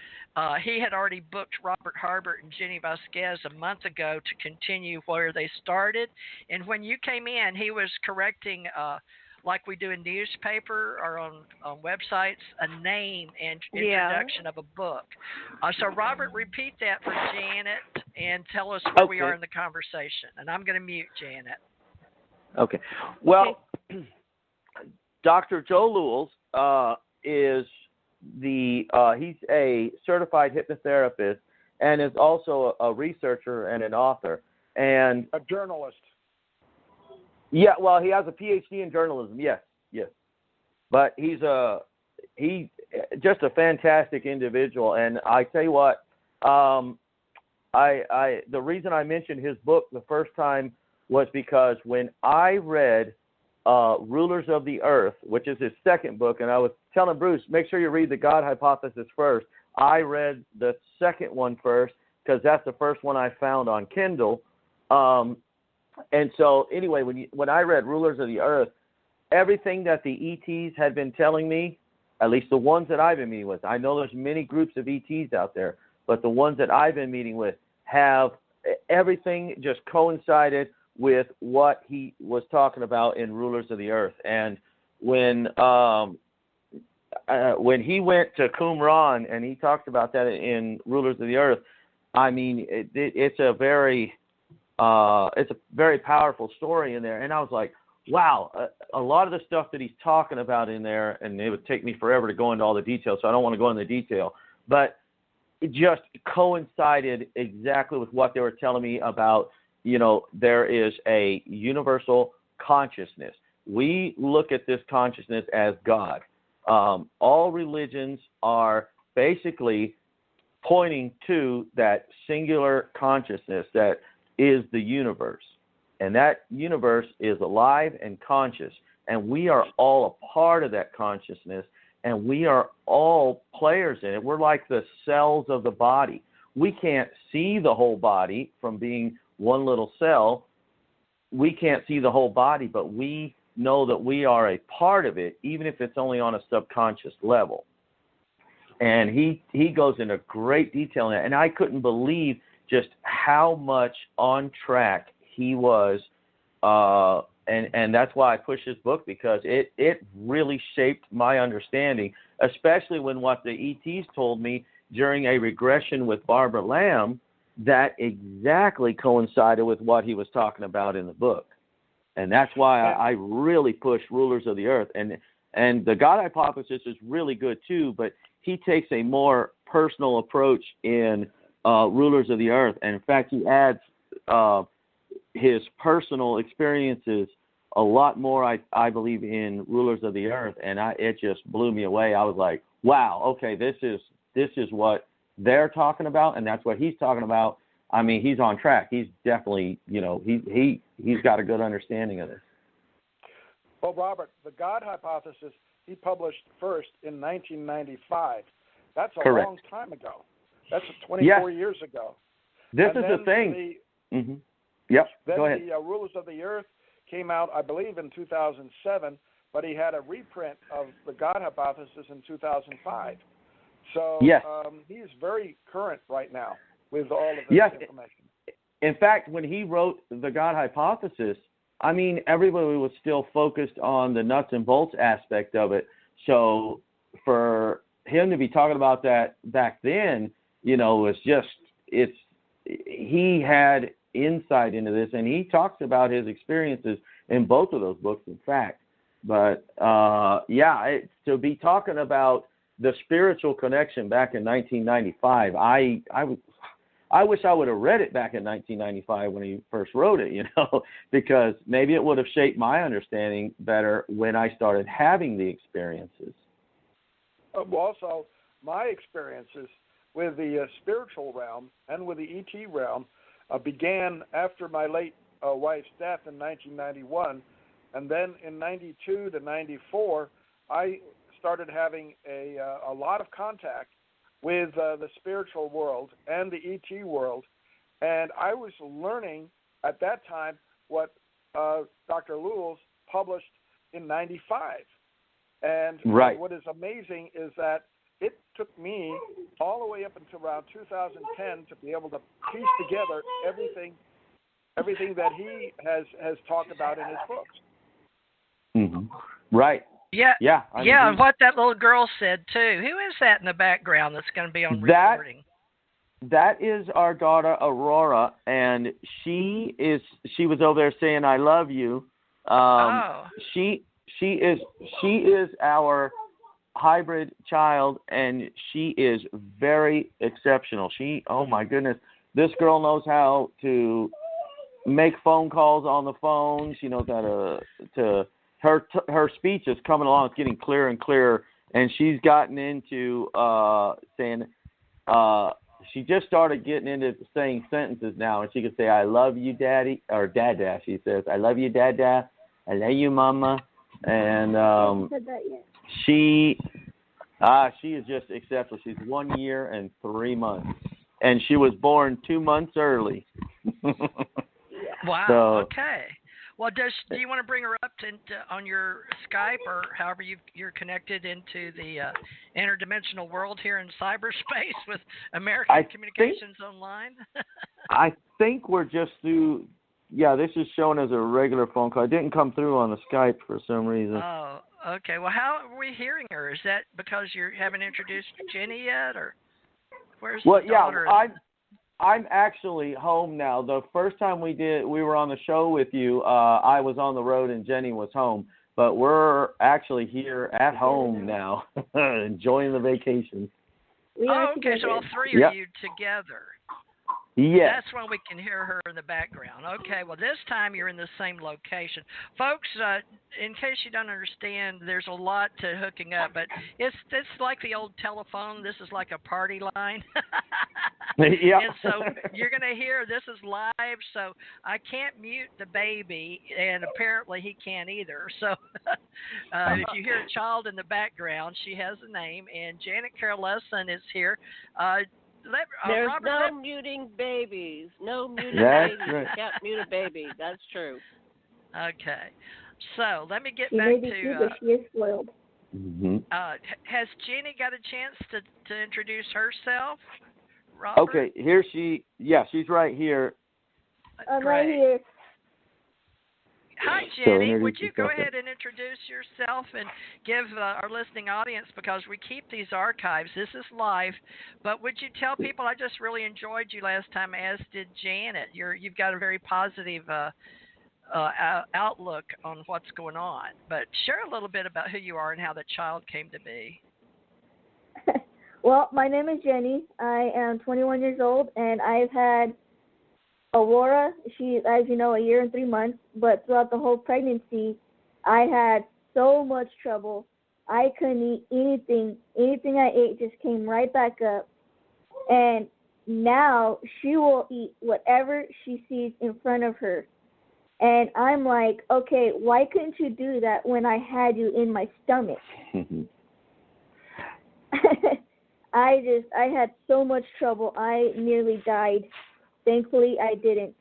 he had already booked Robert Harbert and Jenny Vasquez a month ago to continue where they started. And when you came in, he was correcting, like we do in newspaper or on websites, a name and introduction of a book. So, Robert, repeat that for Janet and tell us where we are in the conversation. And I'm going to mute Janet. Okay. Well, Dr. Joe Lewis is he's a certified hypnotherapist and is also a researcher and an author and a journalist. Yeah, well, he has a PhD in journalism. Yes. But he's just a fantastic individual. And I tell you what, the reason I mentioned his book the first time was because when I read Rulers of the Earth, which is his second book, and I was telling Bruce, make sure you read the God Hypothesis first. I read the second one first because that's the first one I found on Kindle. And so anyway, when I read Rulers of the Earth, everything that the ETs had been telling me, at least the ones that I've been meeting with, I know there's many groups of ETs out there, but the ones that I've been meeting with have everything just coincided with what he was talking about in Rulers of the Earth. And when he went to Qumran and he talked about that in Rulers of the Earth, I mean, it's a very powerful story in there. And I was like, wow, a lot of the stuff that he's talking about in there, and it would take me forever to go into all the details, so I don't want to go into the detail, but it just coincided exactly with what they were telling me about. There is a universal consciousness. We look at this consciousness as God. All religions are basically pointing to that singular consciousness that is the universe. And that universe is alive and conscious. And we are all a part of that consciousness. And we are all players in it. We're like the cells of the body. We can't see the whole body from being one little cell. We can't see the whole body, but we know that we are a part of it, even if it's only on a subconscious level. And he goes into great detail in that. And I couldn't believe just how much on track he was. And that's why I pushed his book, because it really shaped my understanding, especially when what the ETs told me during a regression with Barbara Lamb, that exactly coincided with what he was talking about in the book. And that's why I really pushed Rulers of the Earth. And the God Hypothesis is really good too, but he takes a more personal approach in Rulers of the Earth. And in fact, he adds his personal experiences a lot more, I believe, in Rulers of the Earth. And it just blew me away. I was like, wow, okay, this is what they're talking about, and that's what he's talking about. I mean, he's on track. He's definitely, he's got a good understanding of this. Well, Robert, the God Hypothesis, he published first in 1995. That's a Correct. long time ago. That's 24 years ago. This is the thing. Yep. Then Go ahead. the Rulers of the Earth came out, I believe, in 2007, but he had a reprint of the God Hypothesis in 2005. So yes. He's very current right now with all of this information. In fact, when he wrote the God Hypothesis, I mean, everybody was still focused on the nuts and bolts aspect of it. So for him to be talking about that back then, was just, he had insight into this, and he talks about his experiences in both of those books, in fact. But, to be talking about the spiritual connection back in 1995, I wish I would have read it back in 1995 when he first wrote it, because maybe it would have shaped my understanding better when I started having the experiences. Also, my experiences with the spiritual realm and with the ET realm began after my late wife's death in 1991, and then in 92 to 94, I started having a lot of contact with the spiritual world and the ET world, and I was learning at that time what Dr. Lewis published in 95. And what is amazing is that it took me all the way up until around 2010 to be able to piece together everything that he has talked about in his books. Mm-hmm. Right. Yeah. Yeah. And what that little girl said too. Who is that in the background that's going to be on recording? That is our daughter Aurora, and she was over there saying "I love you." She is our hybrid child, and she is very exceptional. Oh my goodness, this girl knows how to make phone calls on the phone. She knows how to her speech is coming along. It's getting clearer and clearer, and she's gotten into saying she just started getting into saying sentences now, and she can say "I love you, Daddy," or Dada. She says "I love you, Dada," "I love you, Mama," and she is just exceptional. She's 1 year and 3 months, and she was born 2 months early. Wow. So, okay. Well, do you want to bring her up on your Skype or however you're connected into the interdimensional world here in cyberspace with American Communications Online? I think we're just through. Yeah, this is shown as a regular phone call. It didn't come through on the Skype for some reason. Oh, okay. Well, how are we hearing her? Is that because you haven't introduced Jenny yet, or where's the daughter? I'm actually home now. The first time we were on the show with you, I was on the road and Jenny was home. But we're actually here at home now, enjoying the vacation. Okay. So all three of you together. Yes. That's when we can hear her in the background. Okay, well, this time you're in the same location. Folks, in case you don't understand, there's a lot to hooking up, but it's like the old telephone. This is like a party line. Yeah. And so you're going to hear this is live, so I can't mute the baby, and apparently he can't either. So if you hear a child in the background, she has a name, and Janet Carol Lesson is here. There's Robert, no muting babies. No muting That's babies. right. You can't mute a baby. That's true. Okay. So let me get she back may be to. cute, but she is spoiled. Mm-hmm. Has Jenny got a chance to introduce herself? Robert? Okay, she's right here. I'm right here. Hi, Jenny. Would you go ahead and introduce yourself and give our listening audience, because we keep these archives. This is live, but would you tell people, I just really enjoyed you last time, as did Janet. You've got a very positive outlook on what's going on. But share a little bit about who you are and how the child came to be. Well, my name is Jenny. I am 21 years old, and I've had Aurora. She's, as you know, 1 year and 3 months, but throughout the whole pregnancy, I had so much trouble. I couldn't eat anything. Anything I ate just came right back up. And now she will eat whatever she sees in front of her. And I'm like, okay, why couldn't you do that when I had you in my stomach? I had so much trouble. I nearly died thankfully I didn't.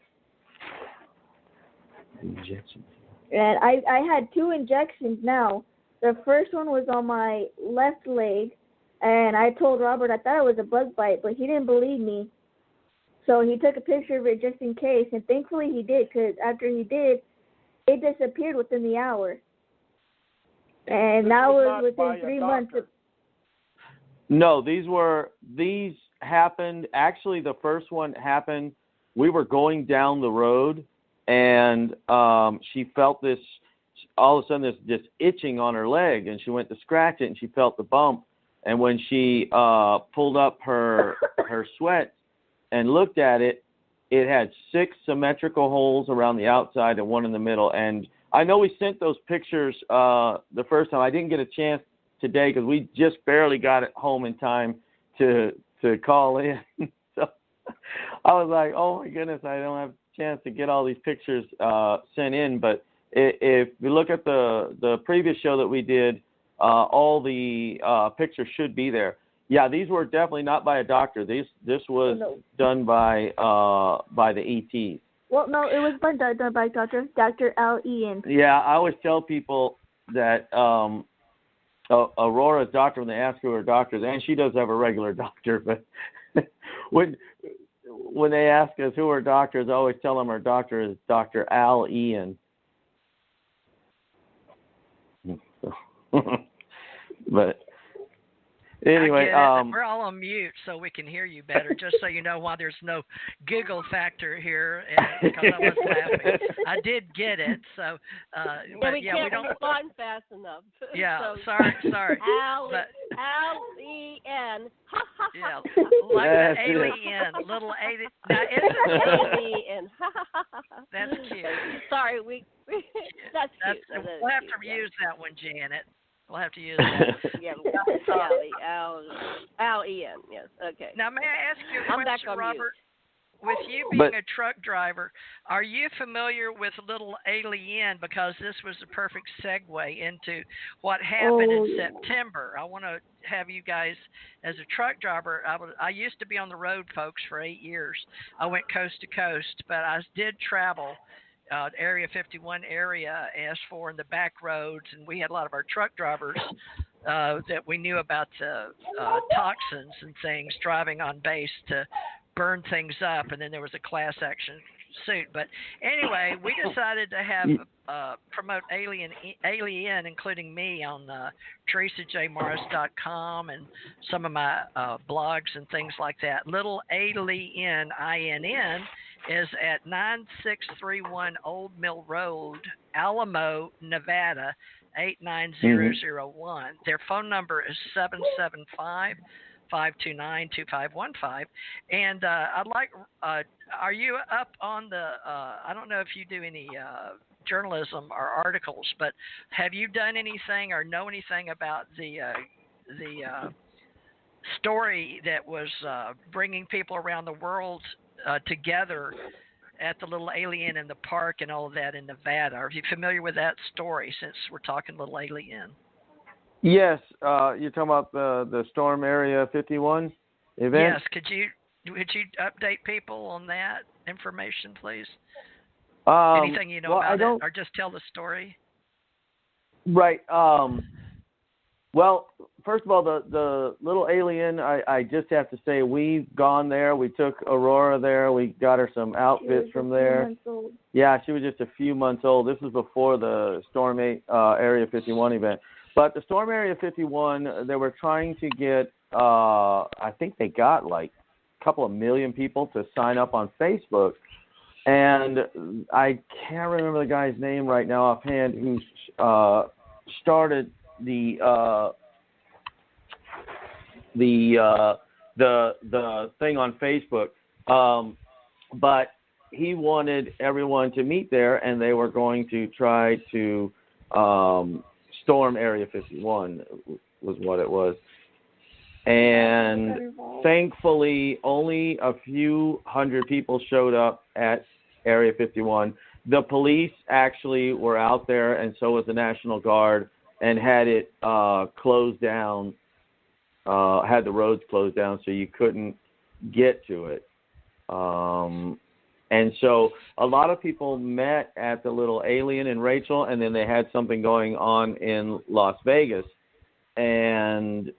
Injection. And I had 2 injections now. The first one was on my left leg, and I told Robert I thought it was a bug bite, but he didn't believe me. So he took a picture of it just in case, and thankfully he did, because after he did, it disappeared within the hour. And that was within 3 months. No, these happened. Actually, the first one happened. We were going down the road, and she felt this. All of a sudden, this itching on her leg, and she went to scratch it, and she felt the bump. And when she pulled up her sweat and looked at it, it had 6 symmetrical holes around the outside and 1 in the middle. And I know we sent those pictures the first time. I didn't get a chance today because we just barely got it home in time to call in. So I was like, oh my goodness, I don't have a chance to get all these pictures sent in. But if you look at the previous show that we did, all the pictures should be there. Yeah, these were definitely not by a doctor. This was done by the ETs. Well, no, it was done by Dr. Al Ian. Yeah, I always tell people that Aurora's doctor, when they ask who her doctor is, and she does have a regular doctor, but when they ask us who her doctor is, I always tell them her doctor is Dr. Al Ian. But anyway, we're all on mute so we can hear you better. Just so you know why there's no giggle factor here, because I was laughing. I did get it, so. But we can't respond fast enough. Yeah, so, sorry. Al-E-N. Yeah, like the alien, little alien. Now, alien. That's cute. Sorry, that's cute. We'll have to use that one, Janet. We'll have to use that. Yeah, Al-Ian, yes, okay. Now, may I ask you a question, Robert? With you being a truck driver, are you familiar with Little Alien? Because this was the perfect segue into what happened in September. I want to have you guys, as a truck driver, I used to be on the road, folks, for 8 years. I went coast to coast, but I did travel Area 51 area, S4 in the back roads, and we had a lot of our truck drivers that we knew about toxins and things driving on base to burn things up, and then there was a class action suit. But anyway, we decided to have promote Alien, including me, on TheresaJMorris.com and some of my blogs and things like that. Little Alien, INN, is at 9631 Old Mill Road, Alamo, Nevada, 89001. Their phone number is 775-529-2515. And I'd like, are you up on the, I don't know if you do any journalism or articles, but have you done anything or know anything about the story that was bringing people around the world together at the Little Alien in the park and all of that in Nevada? Are you familiar with that story, since we're talking Little Alien? Yes, you're talking about the Storm Area 51 event? Yes, could you update people on that information, please? Anything you know about it, or just tell the story? Right. Well, first of all, the Little Alien, I just have to say, we've gone there. We took Aurora there. We got her some outfits from there. Yeah, she was just a few months old. This was before the Storm Area 51 event. But the Storm Area 51, they were trying to get, I think they got like a couple of million people to sign up on Facebook. And I can't remember the guy's name right now offhand who started the thing on Facebook, but he wanted everyone to meet there, and they were going to try to storm Area 51 was what it was. And thankfully, only a few hundred people showed up at Area 51. The police actually were out there, and so was the National Guard, and had it closed down, had the roads closed down so you couldn't get to it. And so a lot of people met at the little Alien in Rachel, and then they had something going on in Las Vegas. And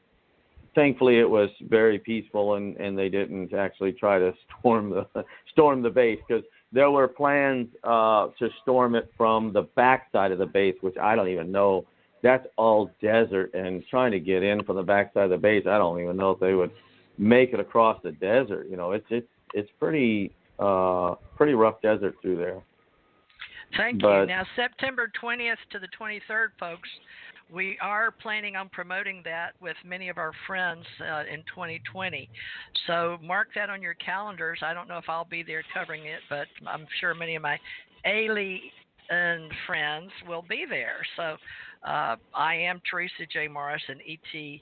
thankfully it was very peaceful, and they didn't actually try to storm the base, because there were plans to storm it from the back side of the base, which I don't even know. That's all desert, and trying to get in from the back side of the base, I don't even know if they would make it across the desert. It's pretty rough desert through there. Thank you. Now, September 20th to the 23rd, folks, we are planning on promoting that with many of our friends in 2020. So mark that on your calendars. I don't know if I'll be there covering it, but I'm sure many of my alien friends will be there. So I am Theresa J. Morris, an ET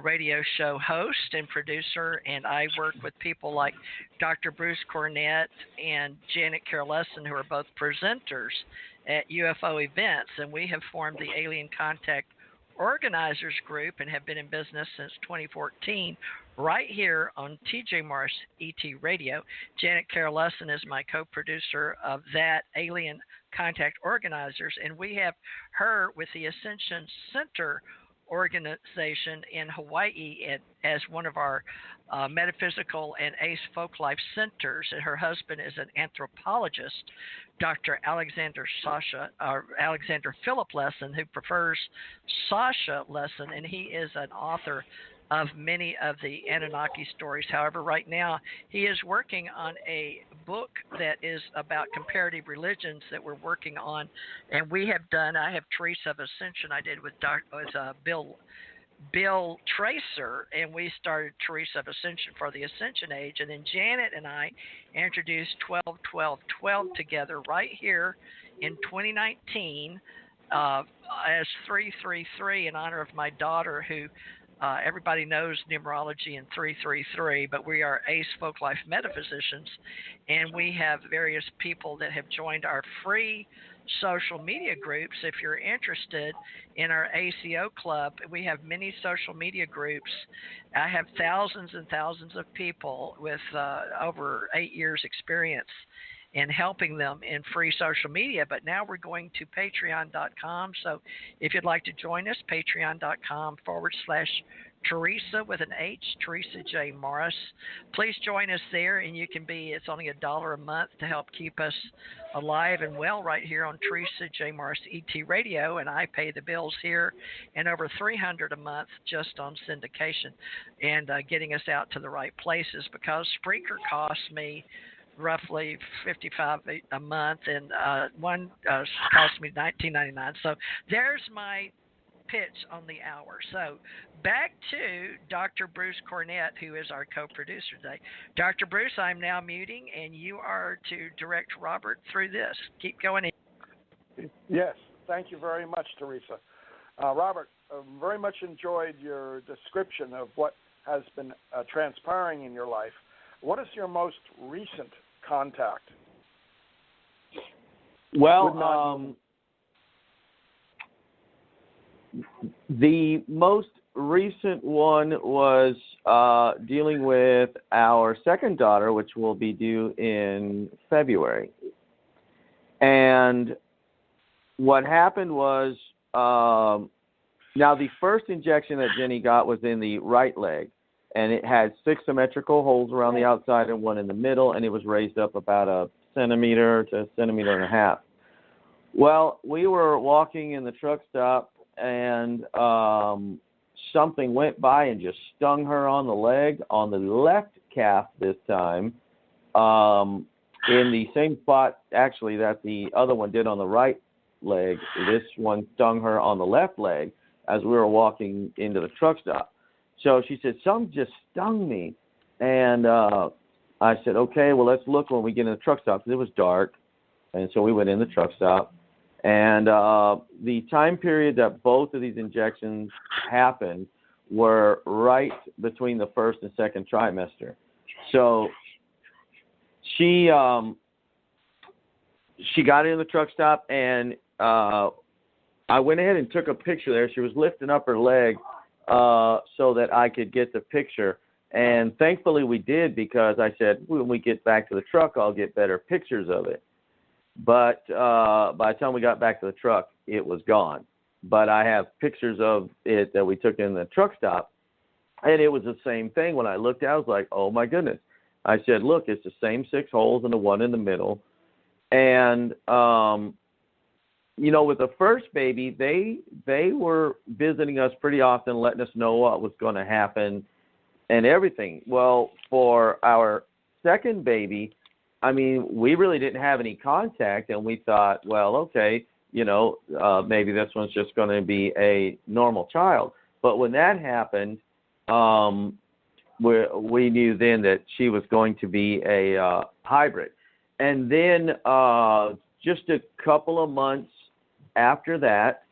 radio show host and producer, and I work with people like Dr. Bruce Cornet and Janet Carolesson, who are both presenters at UFO events, and we have formed the Alien Contact Organizers Group and have been in business since 2014 right here on TJ Morris ET Radio. Janet Carolesson is my co-producer of that Alien Contact Organizers, and we have her with the Ascension Center organization in Hawaii as one of our metaphysical and ACE folk life centers, and her husband is an anthropologist, Dr. Alexander Philip Lesson, who prefers Sasha Lesson, and he is an author of many of the Anunnaki stories. However, right now he is working on a book that is about comparative religions that we're working on, and I have Theresa of Ascension I did with Bill Tracer, and we started Theresa of Ascension for the Ascension Age, and then Janet and I introduced 12-12-12 together right here in 2019 as 333 in honor of my daughter, who everybody knows numerology in 333, but we are ACE folk life metaphysicians, and we have various people that have joined our free social media groups. If you're interested in our ACO club, we have many social media groups. I have thousands and thousands of people with over 8 years experience in helping them in free social media. But now we're going to patreon.com. So if you'd like to join us, patreon.com/Theresa with an H, Theresa J. Morris. Please join us there, and it's only $1 a month to help keep us alive and well right here on Theresa J. Morris ET Radio, and I pay the bills here, and over $300 a month just on syndication and getting us out to the right places, because Spreaker costs me roughly $55 a month, and one cost me $19.99. So there's my pitch on the hour. So back to Dr. Bruce Cornet, who is our co-producer today. Dr. Bruce, I'm now muting, and you are to direct Robert through this. Keep going in. Yes, thank you very much, Theresa. Robert, very much enjoyed your description of what has been transpiring in your life. What is your most recent contact? Well, the most recent one was dealing with our second daughter, which will be due in February. And what happened was, now the first injection that Jenny got was in the right leg, and it had 6 symmetrical holes around the outside and 1 in the middle, and it was raised up about 1 centimeter to 1.5 centimeters. Well, we were walking in the truck stop, and something went by and just stung her on the leg, on the left calf this time, in the same spot, actually, that the other one did on the right leg. This one stung her on the left leg as we were walking into the truck stop. So she said, something just stung me. And I said, okay, well, let's look when we get in the truck stop, because it was dark. And so we went in the truck stop. And the time period that both of these injections happened were right between the first and second trimester. So she got in the truck stop, and I went ahead and took a picture there. She was lifting up her leg so that I could get the picture. And thankfully we did, because I said, when we get back to the truck, I'll get better pictures of it. But by the time we got back to the truck, it was gone. But I have pictures of it that we took in the truck stop, and it was the same thing. When I looked at it, I was like, oh, my goodness. I said, look, it's the same 6 holes and the one in the middle. And, with the first baby, they were visiting us pretty often, letting us know what was going to happen and everything. Well, for our second baby, I mean, we really didn't have any contact, and we thought, well, okay, maybe this one's just going to be a normal child. But when that happened, we knew then that she was going to be a hybrid. And then just a couple of months after that,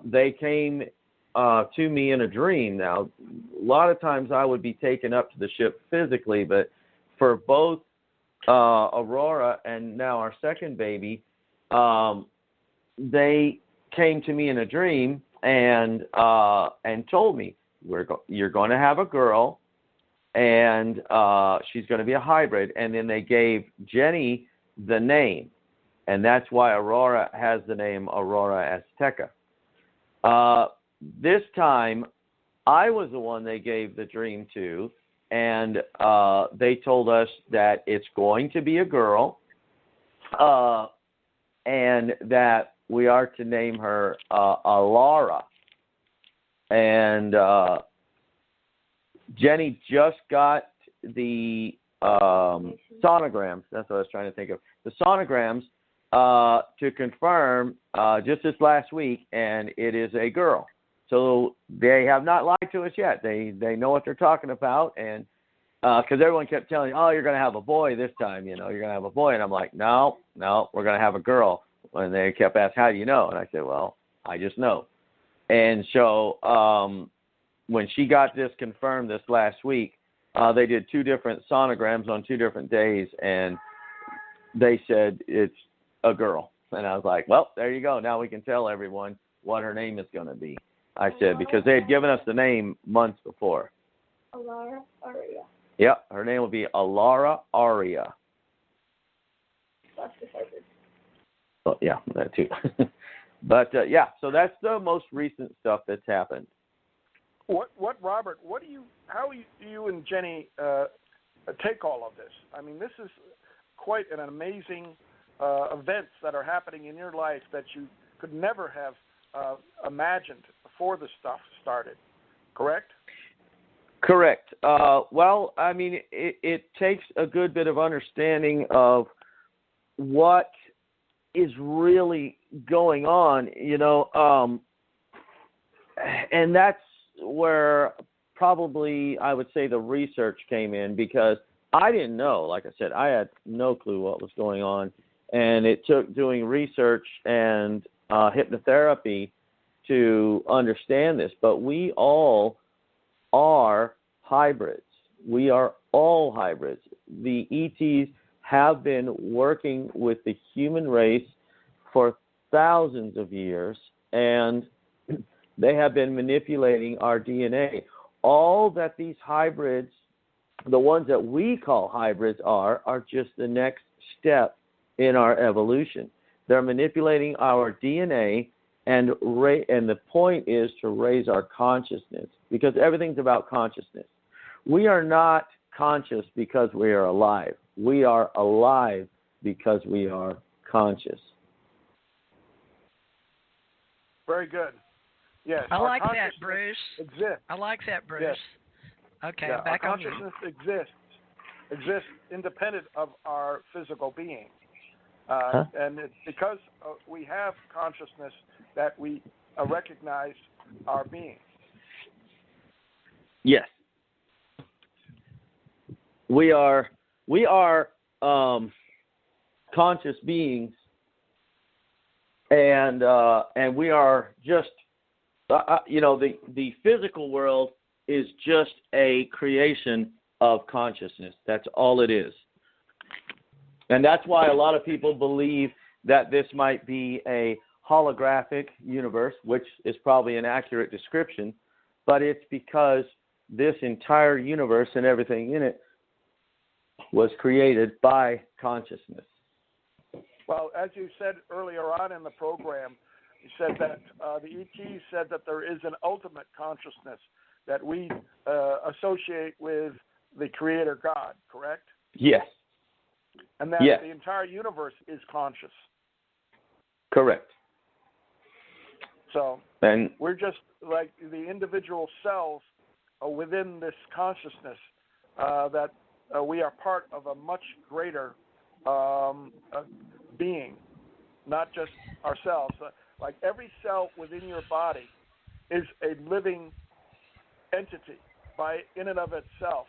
they came to me in a dream. Now, a lot of times I would be taken up to the ship physically, but for both Aurora and now our second baby, they came to me in a dream and told me, you're going to have a girl, and she's going to be a hybrid. And then they gave Jenny the name, and that's why Aurora has the name Aurora Azteca. This time, I was the one they gave the dream to, and they told us that it's going to be a girl, and that we are to name her Alara. And Jenny just got the sonograms. That's what I was trying to think of. The sonograms to confirm just this last week, and it is a girl. So they have not lied to us yet. They know what they're talking about, and because everyone kept telling me, oh, you're going to have a boy this time, you're going to have a boy. And I'm like, no, we're going to have a girl. And they kept asking, how do you know? And I said, well, I just know. And so when she got this confirmed this last week, they did 2 different sonograms on 2 different days, and they said it's a girl. And I was like, well, there you go. Now we can tell everyone what her name is going to be. I said, because they had given us the name months before. Alara Aria. Yep, her name will be Alara Aria. That's the hybrid. Oh, yeah, that too. But yeah, so that's the most recent stuff that's happened. Robert? How do you and Jenny take all of this? I mean, this is quite an amazing events that are happening in your life that you could never have imagined before this stuff started. Correct? Correct. Well, I mean, it takes a good bit of understanding of what is really going on, and that's where probably I would say the research came in, because I didn't know. Like I said, I had no clue what was going on, and it took doing research and hypnotherapy to understand this. But we all are hybrids. We are all hybrids. The ETs have been working with the human race for thousands of years, and they have been manipulating our DNA. All that these hybrids, the ones that we call hybrids, are just the next step in our evolution. They're manipulating our DNA, and the point is to raise our consciousness, because everything's about consciousness. We are not conscious because we are alive. We are alive because we are conscious. Very good. Yes. I like that, Bruce. Exists. I like that, Bruce. Yes. Okay, yeah, back our on you. Consciousness exists independent of our physical being. And it's because we have consciousnness that we recognize our being. Yes. We are conscious beings, and we are just the physical world is just a creation of consciousness. That's all it is. And that's why a lot of people believe that this might be a holographic universe, which is probably an accurate description, but it's because this entire universe and everything in it was created by consciousness. Well, as you said earlier on in the program, you said that the ET said that there is an ultimate consciousness that we associate with the Creator God, correct? Yes. And that yes. the entire universe is conscious. Correct. So and we're just like the individual cells within this consciousness that we are part of a much greater being, not just ourselves. Like every cell within your body is a living entity in and of itself.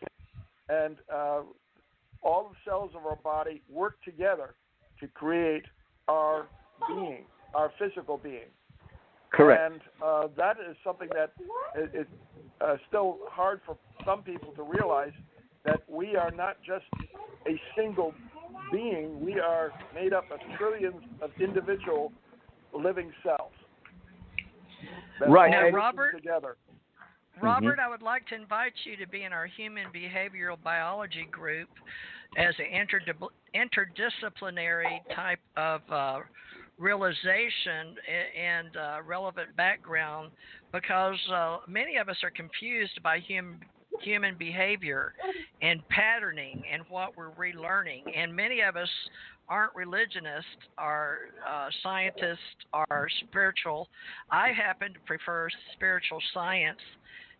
And all the cells of our body work together to create our being, our physical being. Correct. And that is something that is still hard for some people to realize, that we are not just a single being. We are made up of trillions of individual living cells. Right. Now, Robert, together. Robert, I would like to invite you to be in our human behavioral biology group as an interdisciplinary type of realization and relevant background, because many of us are confused by human behavior and patterning and what we're relearning, and many of us aren't religionists, are scientists, are spiritual. I happen to prefer spiritual science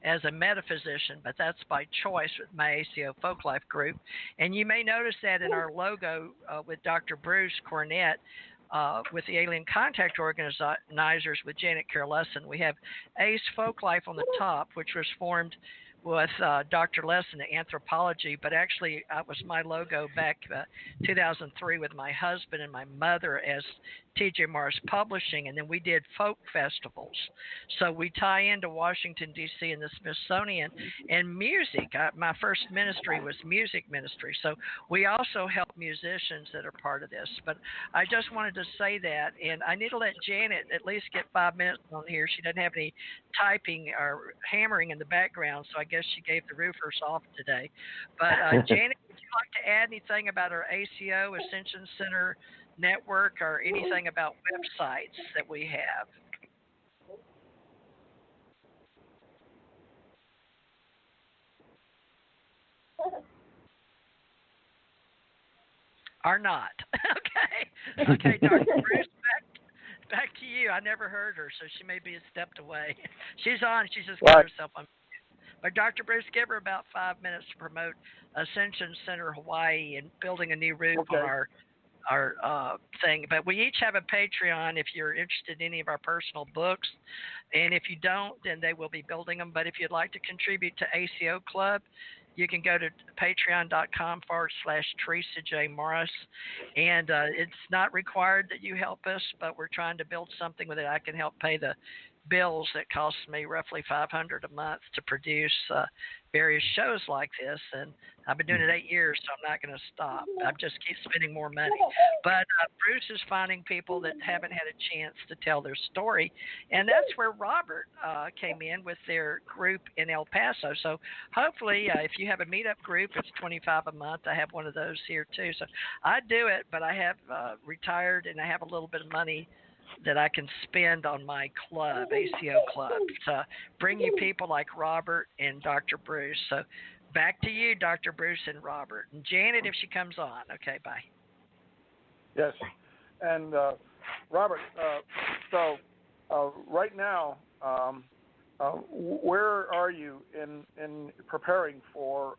as a metaphysician, but that's by choice with my ACO Folk Life group. And you may notice that in our logo with Dr. Bruce Cornet, with the Alien Contact Organizers with Janet Carol-Lessin, we have ACE Folk Life on the top, which was formed with Dr. Lessin in anthropology, but actually it was my logo back 2003 with my husband and my mother as T.J. Morris Publishing, and then we did folk festivals. So we tie into Washington, D.C. and the Smithsonian, and music. My first ministry was music ministry, so we also help musicians that are part of this. But I just wanted to say that, and I need to let Janet at least get 5 minutes on here. She doesn't have any typing or hammering in the background, so I guess she gave the roofers off today. But Janet, would you like to add anything about our ACO Ascension Center network or anything about websites that we have? Or not? Okay, Dr. Bruce, back to you. I never heard her, so she may be stepped away. She's on. She just got herself on. But Dr. Bruce, give her about 5 minutes to promote Ascension Center Hawaii and building a new roof on our thing. But we each have a Patreon if you're interested in any of our personal books. And if you don't, then they will be building them. But if you'd like to contribute to ACO Club, you can go to patreon.com/Theresa J. Morris. And it's not required that you help us, but we're trying to build something with it. I can help pay the bills that cost me roughly $500 a month to produce various shows like this, and I've been doing it 8 years, so I'm not going to stop. I just keep spending more money. But Bruce is finding people that haven't had a chance to tell their story, and that's where Robert came in with their group in El Paso. So hopefully, if you have a meetup group, it's $25 a month. I have one of those here too. So I do it, but I have retired, and I have a little bit of money that I can spend on my club, ACO Club, to bring you people like Robert and Dr. Bruce. So back to you, Dr. Bruce and Robert. And Janet, if she comes on. Okay, bye. Yes. And Robert, so right now, where are you in preparing for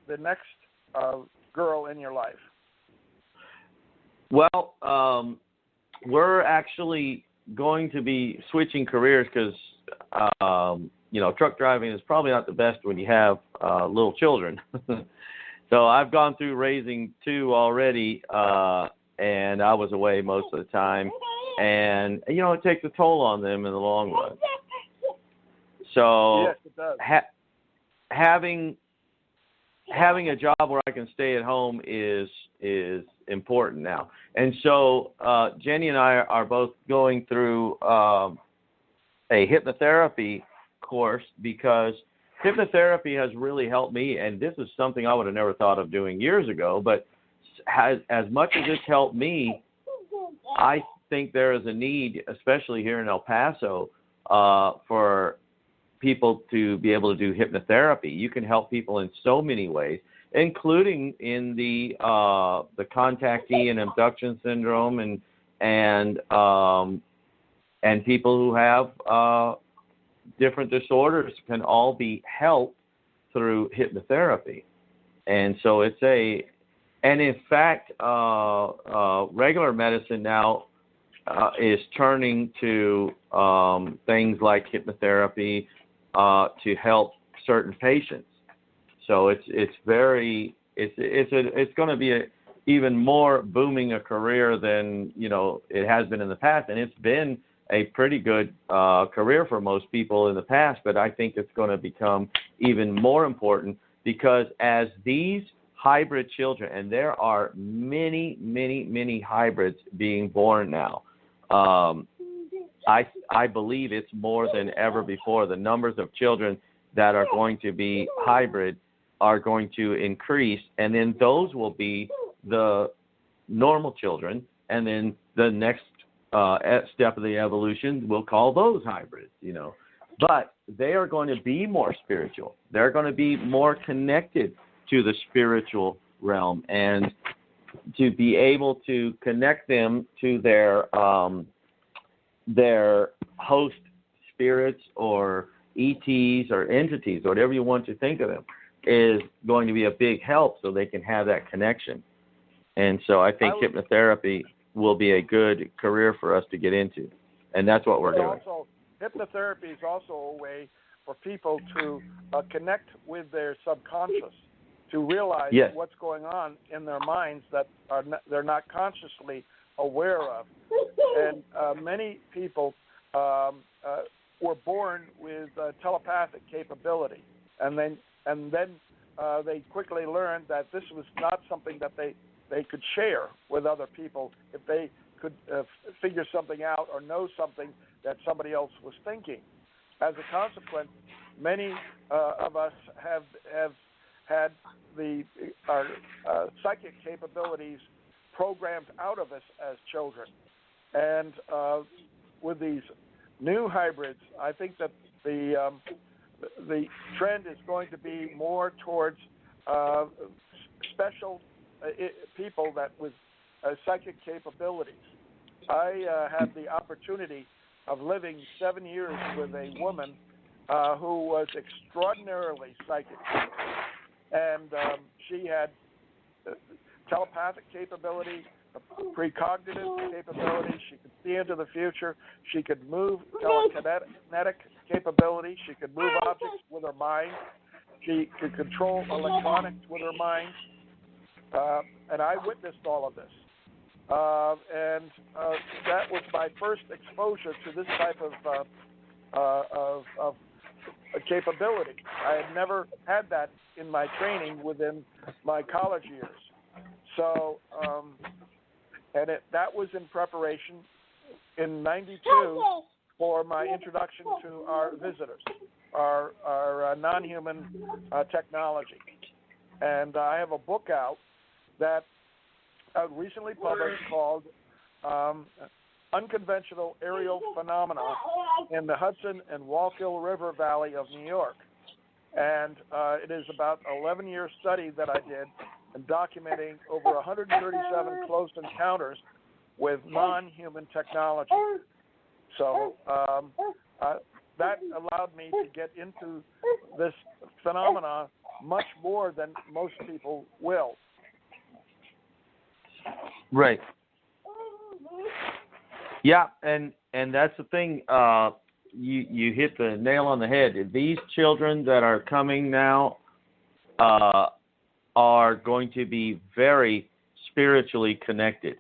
the next girl in your life? Well, we're actually going to be switching careers because, truck driving is probably not the best when you have little children. So I've gone through raising two already, and I was away most of the time. And, it takes a toll on them in the long run. So yes, it does. Having a job where I can stay at home is important now. And so Jenny and I are both going through a hypnotherapy course because hypnotherapy has really helped me, and this is something I would have never thought of doing years ago, but as much as it's helped me, I think there is a need, especially here in El Paso, for people to be able to do hypnotherapy. You can help people in so many ways, including in the contactee and abduction syndrome, and people who have different disorders can all be helped through hypnotherapy. And so and in fact, regular medicine now is turning to things like hypnotherapy to help certain patients. So it's going to be even more booming a career than it has been in the past, and it's been a pretty good career for most people in the past. But I think it's going to become even more important because as these hybrid children, and there are many, many, many hybrids being born now. I believe it's more than ever before. The numbers of children that are going to be hybrid are going to increase, and then those will be the normal children, and then the next step of the evolution, we'll call those hybrids, But they are going to be more spiritual. They're going to be more connected to the spiritual realm, and to be able to connect them to their host spirits or ETs or entities, whatever you want to think of them, is going to be a big help so they can have that connection. And so I think hypnotherapy will be a good career for us to get into, and that's what we're doing. Hypnotherapy is also a way for people to connect with their subconscious, to realize what's going on in their minds that they're not consciously aware of. And many people were born with telepathic capability, and then they quickly learned that this was not something that they could share with other people if they could figure something out or know something that somebody else was thinking. As a consequence, many of us have had our psychic capabilities programmed out of us as children. And with these new hybrids, I think that the trend is going to be more towards special people that with psychic capabilities. I had the opportunity of living 7 years with a woman who was extraordinarily psychic. And she had telepathic capability, precognitive capability. She could see into the future. She could move, telekinetic capability. She could move objects with her mind. She could control electronics with her mind. And I witnessed all of this. And that was my first exposure to this type of capability. I had never had that in my training within my college years. So, that was in preparation in '92 for my introduction to our visitors, our non-human technology. And I have a book out that I recently published called Unconventional Aerial Phenomena in the Hudson and Wallkill River Valley of New York. And it is about an 11-year study that I did in documenting over 137 close encounters with non-human technology. So that allowed me to get into this phenomena much more than most people will. Right. Yeah, and that's the thing. You hit the nail on the head. These children that are coming now are going to be very spiritually connected.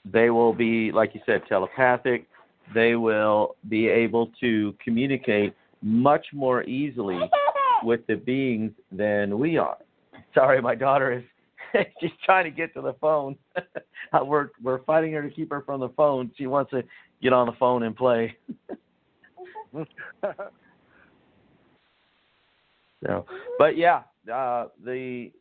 They will be, like you said, telepathic. They will be able to communicate much more easily with the beings than we are. Sorry, my daughter is she's trying to get to the phone. We're fighting her to keep her from the phone. She wants to get on the phone and play. So, but yeah, the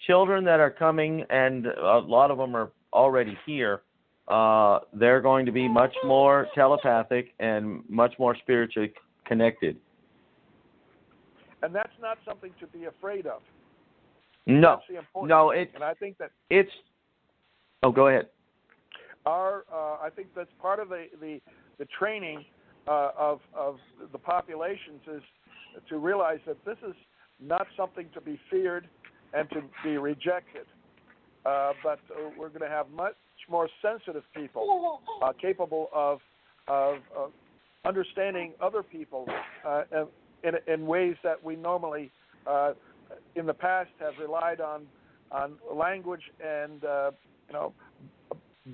children that are coming, and a lot of them are already here. They're going to be much more telepathic and much more spiritually connected. And that's not something to be afraid of. No, that's the important no, thing. And I think that it's. Oh, go ahead. I think that's part of the training of the populations is to realize that this is not something to be feared and to be rejected, but we're going to have much more sensitive people capable of understanding other people in ways that we normally in the past have relied on language and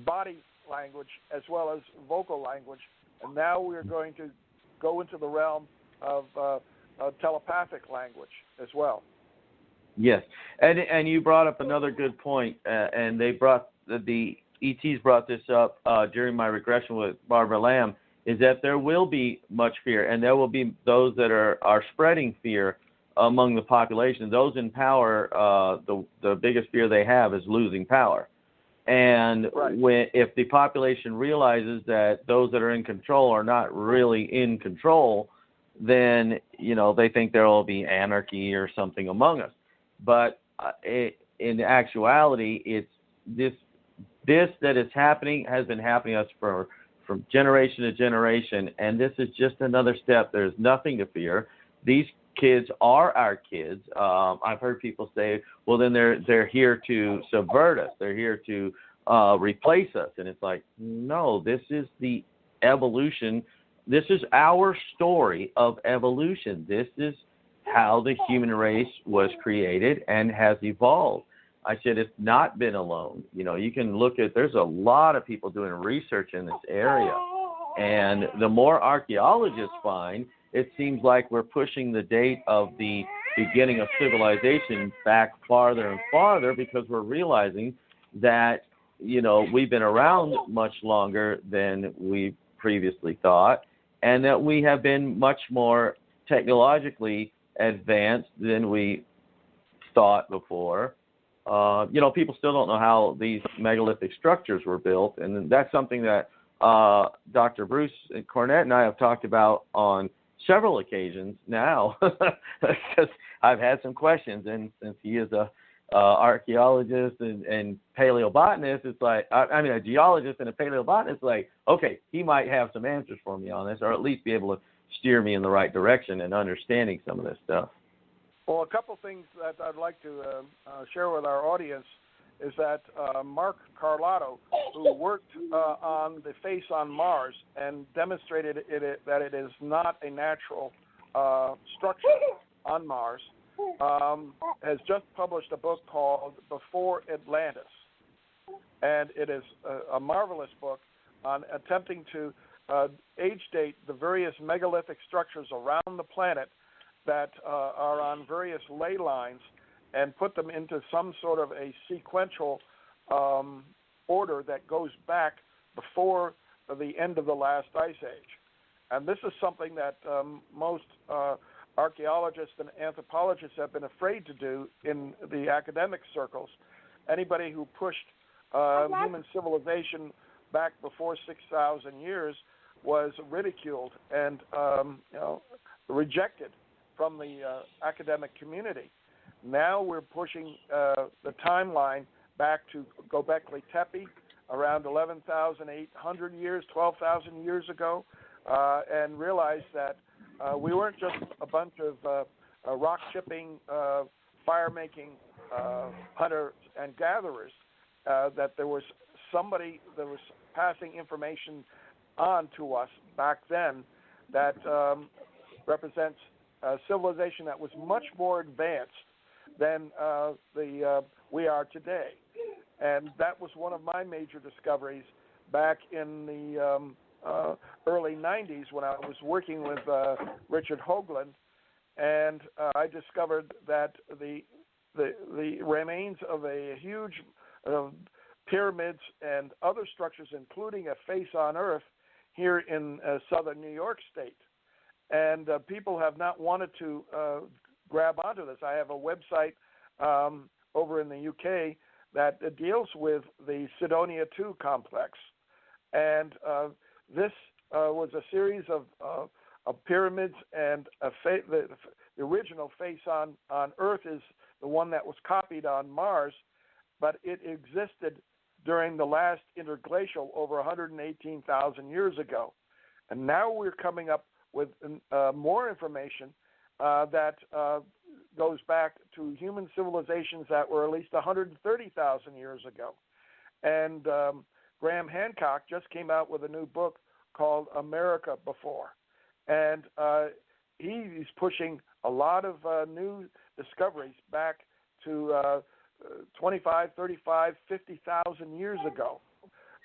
body language as well as vocal language, and now we're going to go into the realm of telepathic language as well. Yes, and you brought up another good point, and they brought the ETs brought this up during my regression with Barbara Lamb, is that there will be much fear, and there will be those that are spreading fear among the population. Those in power, the biggest fear they have is losing power. And right. If the population realizes that those that are in control are not really in control, then they think there will be anarchy or something among us. But in actuality, it's this that is happening has been happening to us from generation to generation, and this is just another step. There's nothing to fear. These kids are our kids. I've heard people say, well, then they're here to subvert us. They're here to replace us. And it's like, no, this is the evolution. This is our story of evolution. This is how the human race was created and has evolved. I said it's not been alone. You can look at, there's a lot of people doing research in this area. And the more archaeologists find, it seems like we're pushing the date of the beginning of civilization back farther and farther because we're realizing that, we've been around much longer than we previously thought, and that we have been much more technologically advanced than we thought before. People still don't know how these megalithic structures were built, and that's something that Dr. Bruce Cornet and I have talked about on several occasions now, because I've had some questions, and since he is a archaeologist and paleobotanist, it's like, a geologist and a paleobotanist, like, okay, he might have some answers for me on this, or at least be able to steer me in the right direction and understanding some of this stuff. Well, a couple things that I'd like to share with our audience is that Mark Carlotto, who worked on the face on Mars and demonstrated that it is not a natural structure on Mars, has just published a book called Before Atlantis. And it is a marvelous book on attempting to age date the various megalithic structures around the planet that are on various ley lines and put them into some sort of a sequential order that goes back before the end of the last ice age. And this is something that most archaeologists and anthropologists have been afraid to do in the academic circles. Anybody who pushed human civilization back before 6,000 years was ridiculed and rejected from the academic community. Now we're pushing the timeline back to Göbekli Tepe around 11,800 years, 12,000 years ago, and realize that we weren't just a bunch of rock-chipping, fire-making hunters and gatherers, that there was somebody that was passing information on to us back then that represents a civilization that was much more advanced than we are today. And that was one of my major discoveries back in the early 90s when I was working with Richard Hoagland, and I discovered that the remains of a huge pyramids and other structures, including a face on Earth here in southern New York State. and people have not wanted to grab onto this. I have a website over in the UK that deals with the Cydonia II complex, and this was a series of pyramids, and the original face on Earth is the one that was copied on Mars, but it existed during the last interglacial over 118,000 years ago. And now we're coming up with more information that goes back to human civilizations that were at least 130,000 years ago. And Graham Hancock just came out with a new book called America Before. And he's pushing a lot of new discoveries back to 25, 35, 50,000 years ago.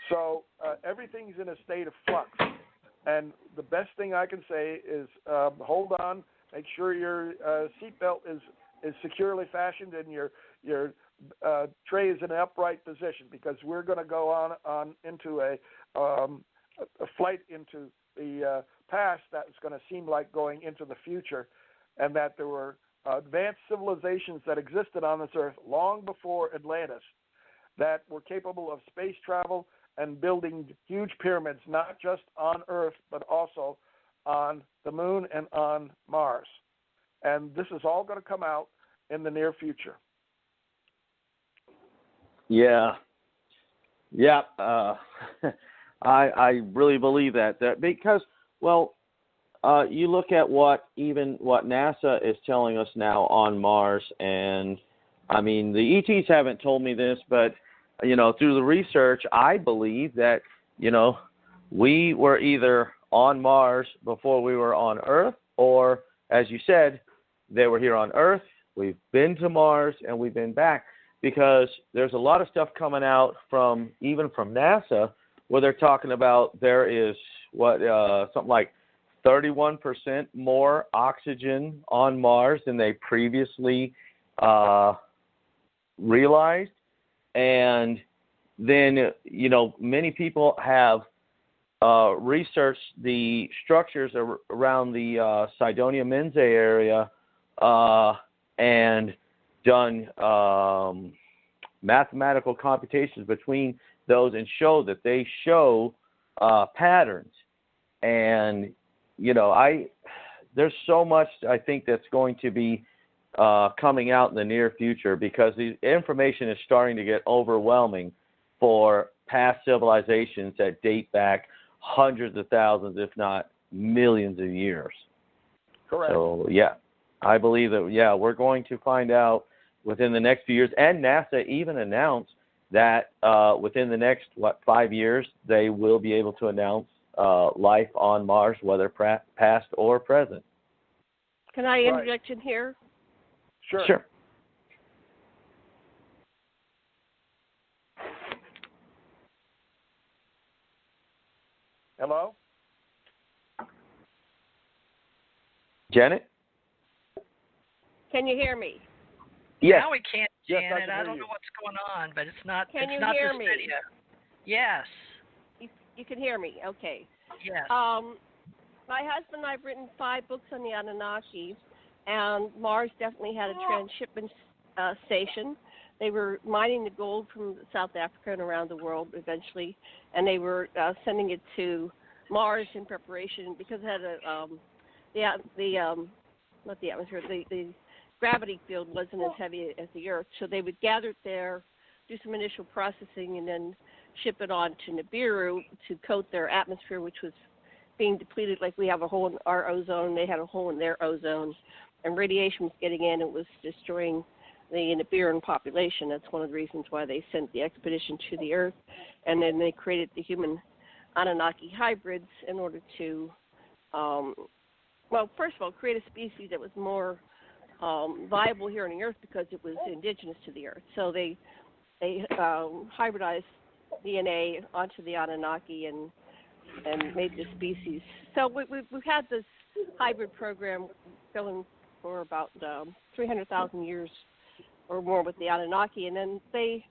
So everything's in a state of flux. And the best thing I can say is hold on, make sure your seatbelt is securely fastened and your tray is in an upright position, because we're going to go on into a flight into the past that's going to seem like going into the future, and that there were advanced civilizations that existed on this earth long before Atlantis that were capable of space travel and building huge pyramids, not just on Earth, but also on the moon and on Mars. And this is all going to come out in the near future. Yeah. I really believe that because, well, you look at what NASA is telling us now on Mars, and I mean, the ETs haven't told me this, but through the research, I believe that, we were either on Mars before we were on Earth, or, as you said, they were here on Earth, we've been to Mars, and we've been back, because there's a lot of stuff coming out even from NASA, where they're talking about there is something like 31% more oxygen on Mars than they previously realized. And then, many people have researched the structures around the Cydonia Mensae area and done mathematical computations between those, and show that they show patterns. And there's so much I think that's going to be coming out in the near future, because the information is starting to get overwhelming for past civilizations that date back hundreds of thousands, if not millions of years. Correct. So, I believe that, we're going to find out within the next few years. And NASA even announced that within the next, 5 years, they will be able to announce life on Mars, whether past or present. Can I interject in here? Sure. Hello? Janet? Can you hear me? Yes. Now we can't, Yes, Janet. I I don't can hear know what's going on, but it's not. Can you not hear this me? video. Yes. You can hear me. Okay. Yes. My husband and I have written 5 books on the Anunnaki, and Mars definitely had a transshipment station. They were mining the gold from South Africa and around the world eventually, and they were sending it to Mars in preparation, because it had not the atmosphere, the gravity field wasn't as heavy as the Earth, so they would gather it there, do some initial processing, and then ship it on to Nibiru to coat their atmosphere, which was being depleted. Like we have a hole in our ozone, they had a hole in their ozone, and radiation was getting in. It was destroying the Nibiruan population. That's one of the reasons why they sent the expedition to the Earth, and then they created the human Anunnaki hybrids in order to, first of all, create a species that was more viable here on the Earth because it was indigenous to the Earth. So they hybridized DNA onto the Anunnaki and made the species. So we've had this hybrid program going for about 300,000 years or more with the Anunnaki, and then they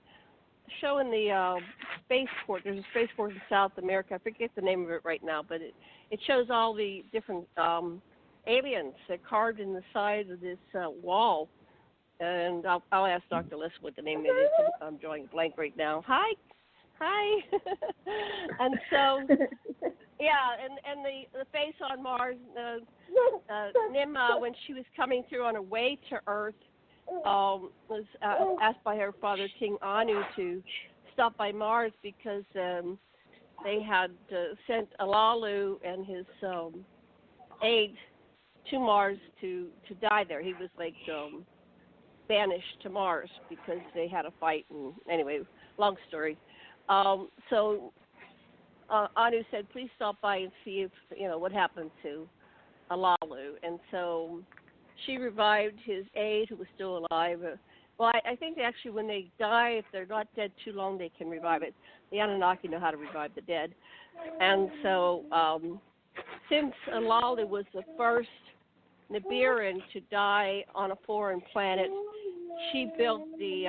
show in the spaceport. There's a spaceport in South America. I forget the name of it right now, but it shows all the different aliens that carved in the side of this wall. And I'll ask Dr. Liss what the name of it is. I'm drawing a blank right now. Hi. And so, yeah, and the face on Mars, Nima, when she was coming through on her way to Earth, was asked by her father, King Anu, to stop by Mars because they had sent Alalu and his aide to Mars to die there. He was like banished to Mars because they had a fight. And anyway, long story. So Anu said, please stop by and see if, what happened to Alalu. And so she revived his aide who was still alive. Well, I think actually when they die, if they're not dead too long, they can revive it. The Anunnaki know how to revive the dead. And so since Alalu was the first Nibiran to die on a foreign planet, she built the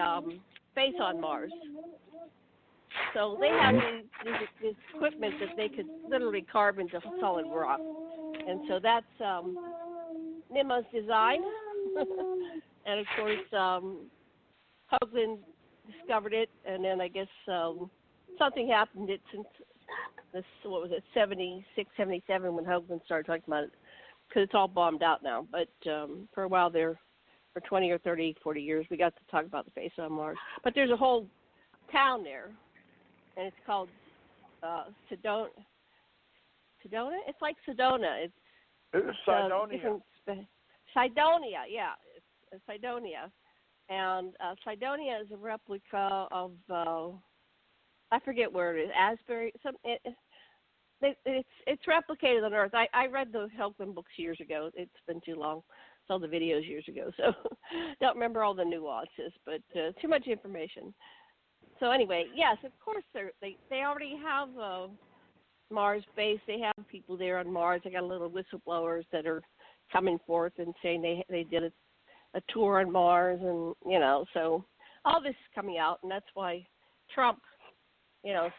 base on Mars. So they had this equipment that they could literally carve into solid rock. And so that's Nima's design. And, of course, Hoagland discovered it, and then I guess something happened since this, 76, 77, when Hoagland started talking about it, because it's all bombed out now. But for a while there, for 20 or 30, 40 years, we got to talk about the face on Mars. But there's a whole town there, and it's called Sedona. Sedona? It's like Sedona. It's Cydonia. Cydonia, yeah. It's Cydonia. And Cydonia is a replica of, I forget where it is, Asbury. It's replicated on Earth. I read the Hoagland books years ago. It's been too long. Saw the videos years ago, so don't remember all the nuances, but too much information. So anyway, yes, of course they already have a Mars base. They have people there on Mars. They got little whistleblowers that are coming forth and saying they did a tour on Mars, and so all this is coming out, and that's why Trump,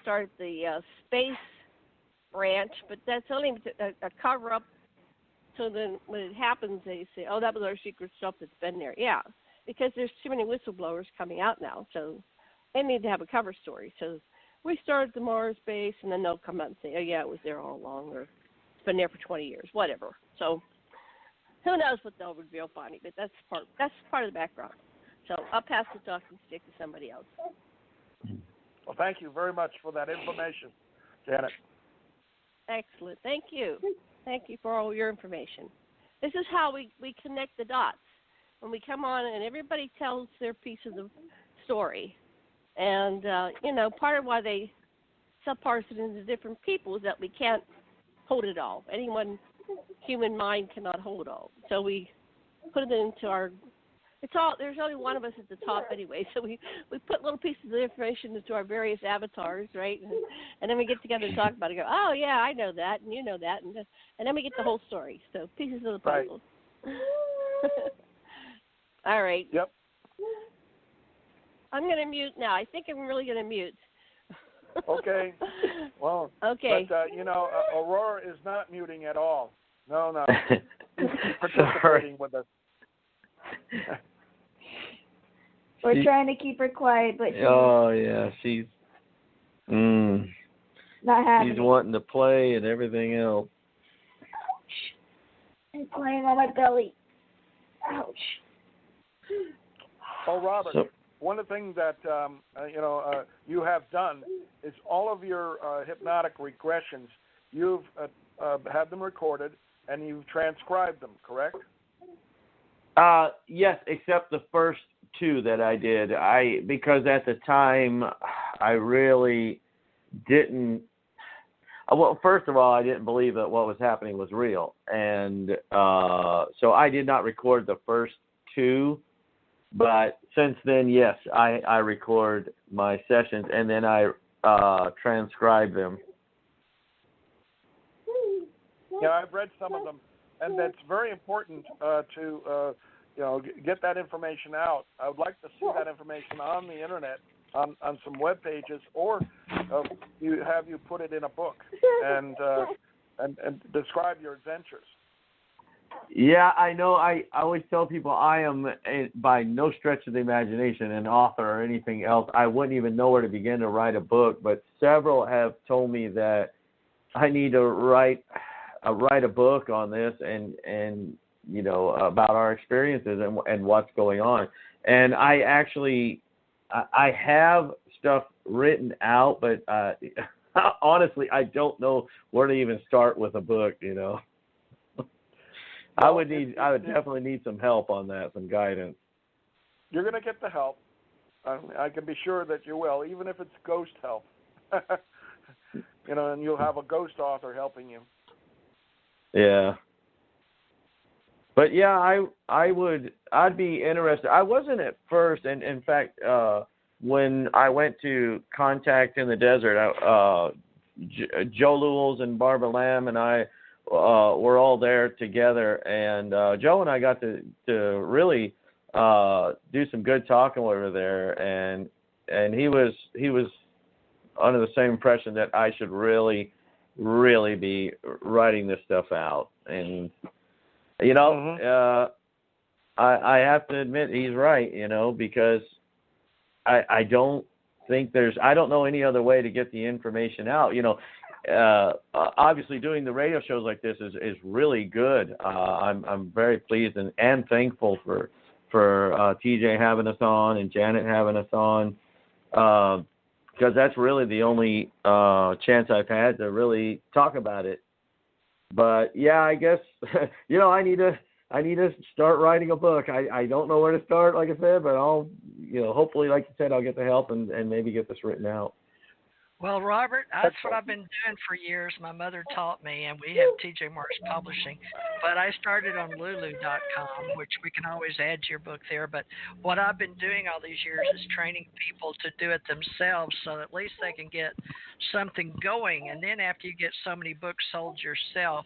started the space branch, but that's only a cover up. So then when it happens, they say, "Oh, that was our secret stuff that's been there." Yeah, because there's too many whistleblowers coming out now, so they need to have a cover story. So we started the Mars base, and then they'll come out and say, "Oh yeah, it was there all along," or "It's been there for 20 years," whatever. So who knows what they'll reveal finally, but that's part of the background. So I'll pass the talking stick to somebody else. Well, thank you very much for that information, Janet. Excellent. Thank you. Thank you for all your information. This is how we connect the dots. When we come on and everybody tells their piece of the story. And, part of why they subparse it into different people is that we can't hold it all. Human mind cannot hold it all. So we put it into there's only one of us at the top anyway, so we put little pieces of information into our various avatars, right? And then we get together and talk about it and go, "Oh, yeah, I know that, and you know that," and then we get the whole story. So pieces of the puzzle. Right. All right. Yep. I'm going to mute now. I think I'm really going to mute. Okay. Well, okay. But, Aurora is not muting at all. No. She's participating with us. We're trying to keep her quiet, but she's not happy. She's wanting to play and everything else. I'm playing on my belly. Ouch. Oh, Robert, one of the things that you have done is all of your hypnotic regressions. You've had them recorded and you've transcribed them, correct? Yes, except the first two that I did. Because at the time I really didn't. Well, first of all, I didn't believe that what was happening was real, and so I did not record the first two. But since then, yes, I record my sessions and then I transcribe them. Yeah, I've read some of them, and that's very important to get that information out. I would like to see that information on the internet, on some web pages, or you put it in a book and describe your adventures. Yeah, I know. I always tell people I am, by no stretch of the imagination, an author or anything else. I wouldn't even know where to begin to write a book, but several have told me that I need to write a book on this and about our experiences and what's going on. And I actually I have stuff written out, but honestly, I don't know where to even start with a book. I would definitely need some help on that, some guidance. You're going to get the help. I can be sure that you will, even if it's ghost help. And you'll have a ghost author helping you. Yeah. But yeah, I'd be interested. I wasn't at first, and in fact, when I went to Contact in the Desert, Joe Lewis and Barbara Lamb and I were all there together, and Joe and I got to really do some good talking over there, and he was under the same impression that I should really be writing this stuff out. And I have to admit he's right, because I don't think I don't know any other way to get the information out. Obviously doing the radio shows like this is really good. I'm very pleased and thankful for TJ having us on and Janet having us on, because that's really the only chance I've had to really talk about it. But yeah, I guess I need to start writing a book. I don't know where to start, like I said, but I'll hopefully, like you said, I'll get the help and maybe get this written out. Well, Robert, that's what I've been doing for years. My mother taught me, and we have TJ Marks Publishing. But I started on Lulu.com, which we can always add to your book there. But what I've been doing all these years is training people to do it themselves, so at least they can get something going. And then after you get so many books sold yourself,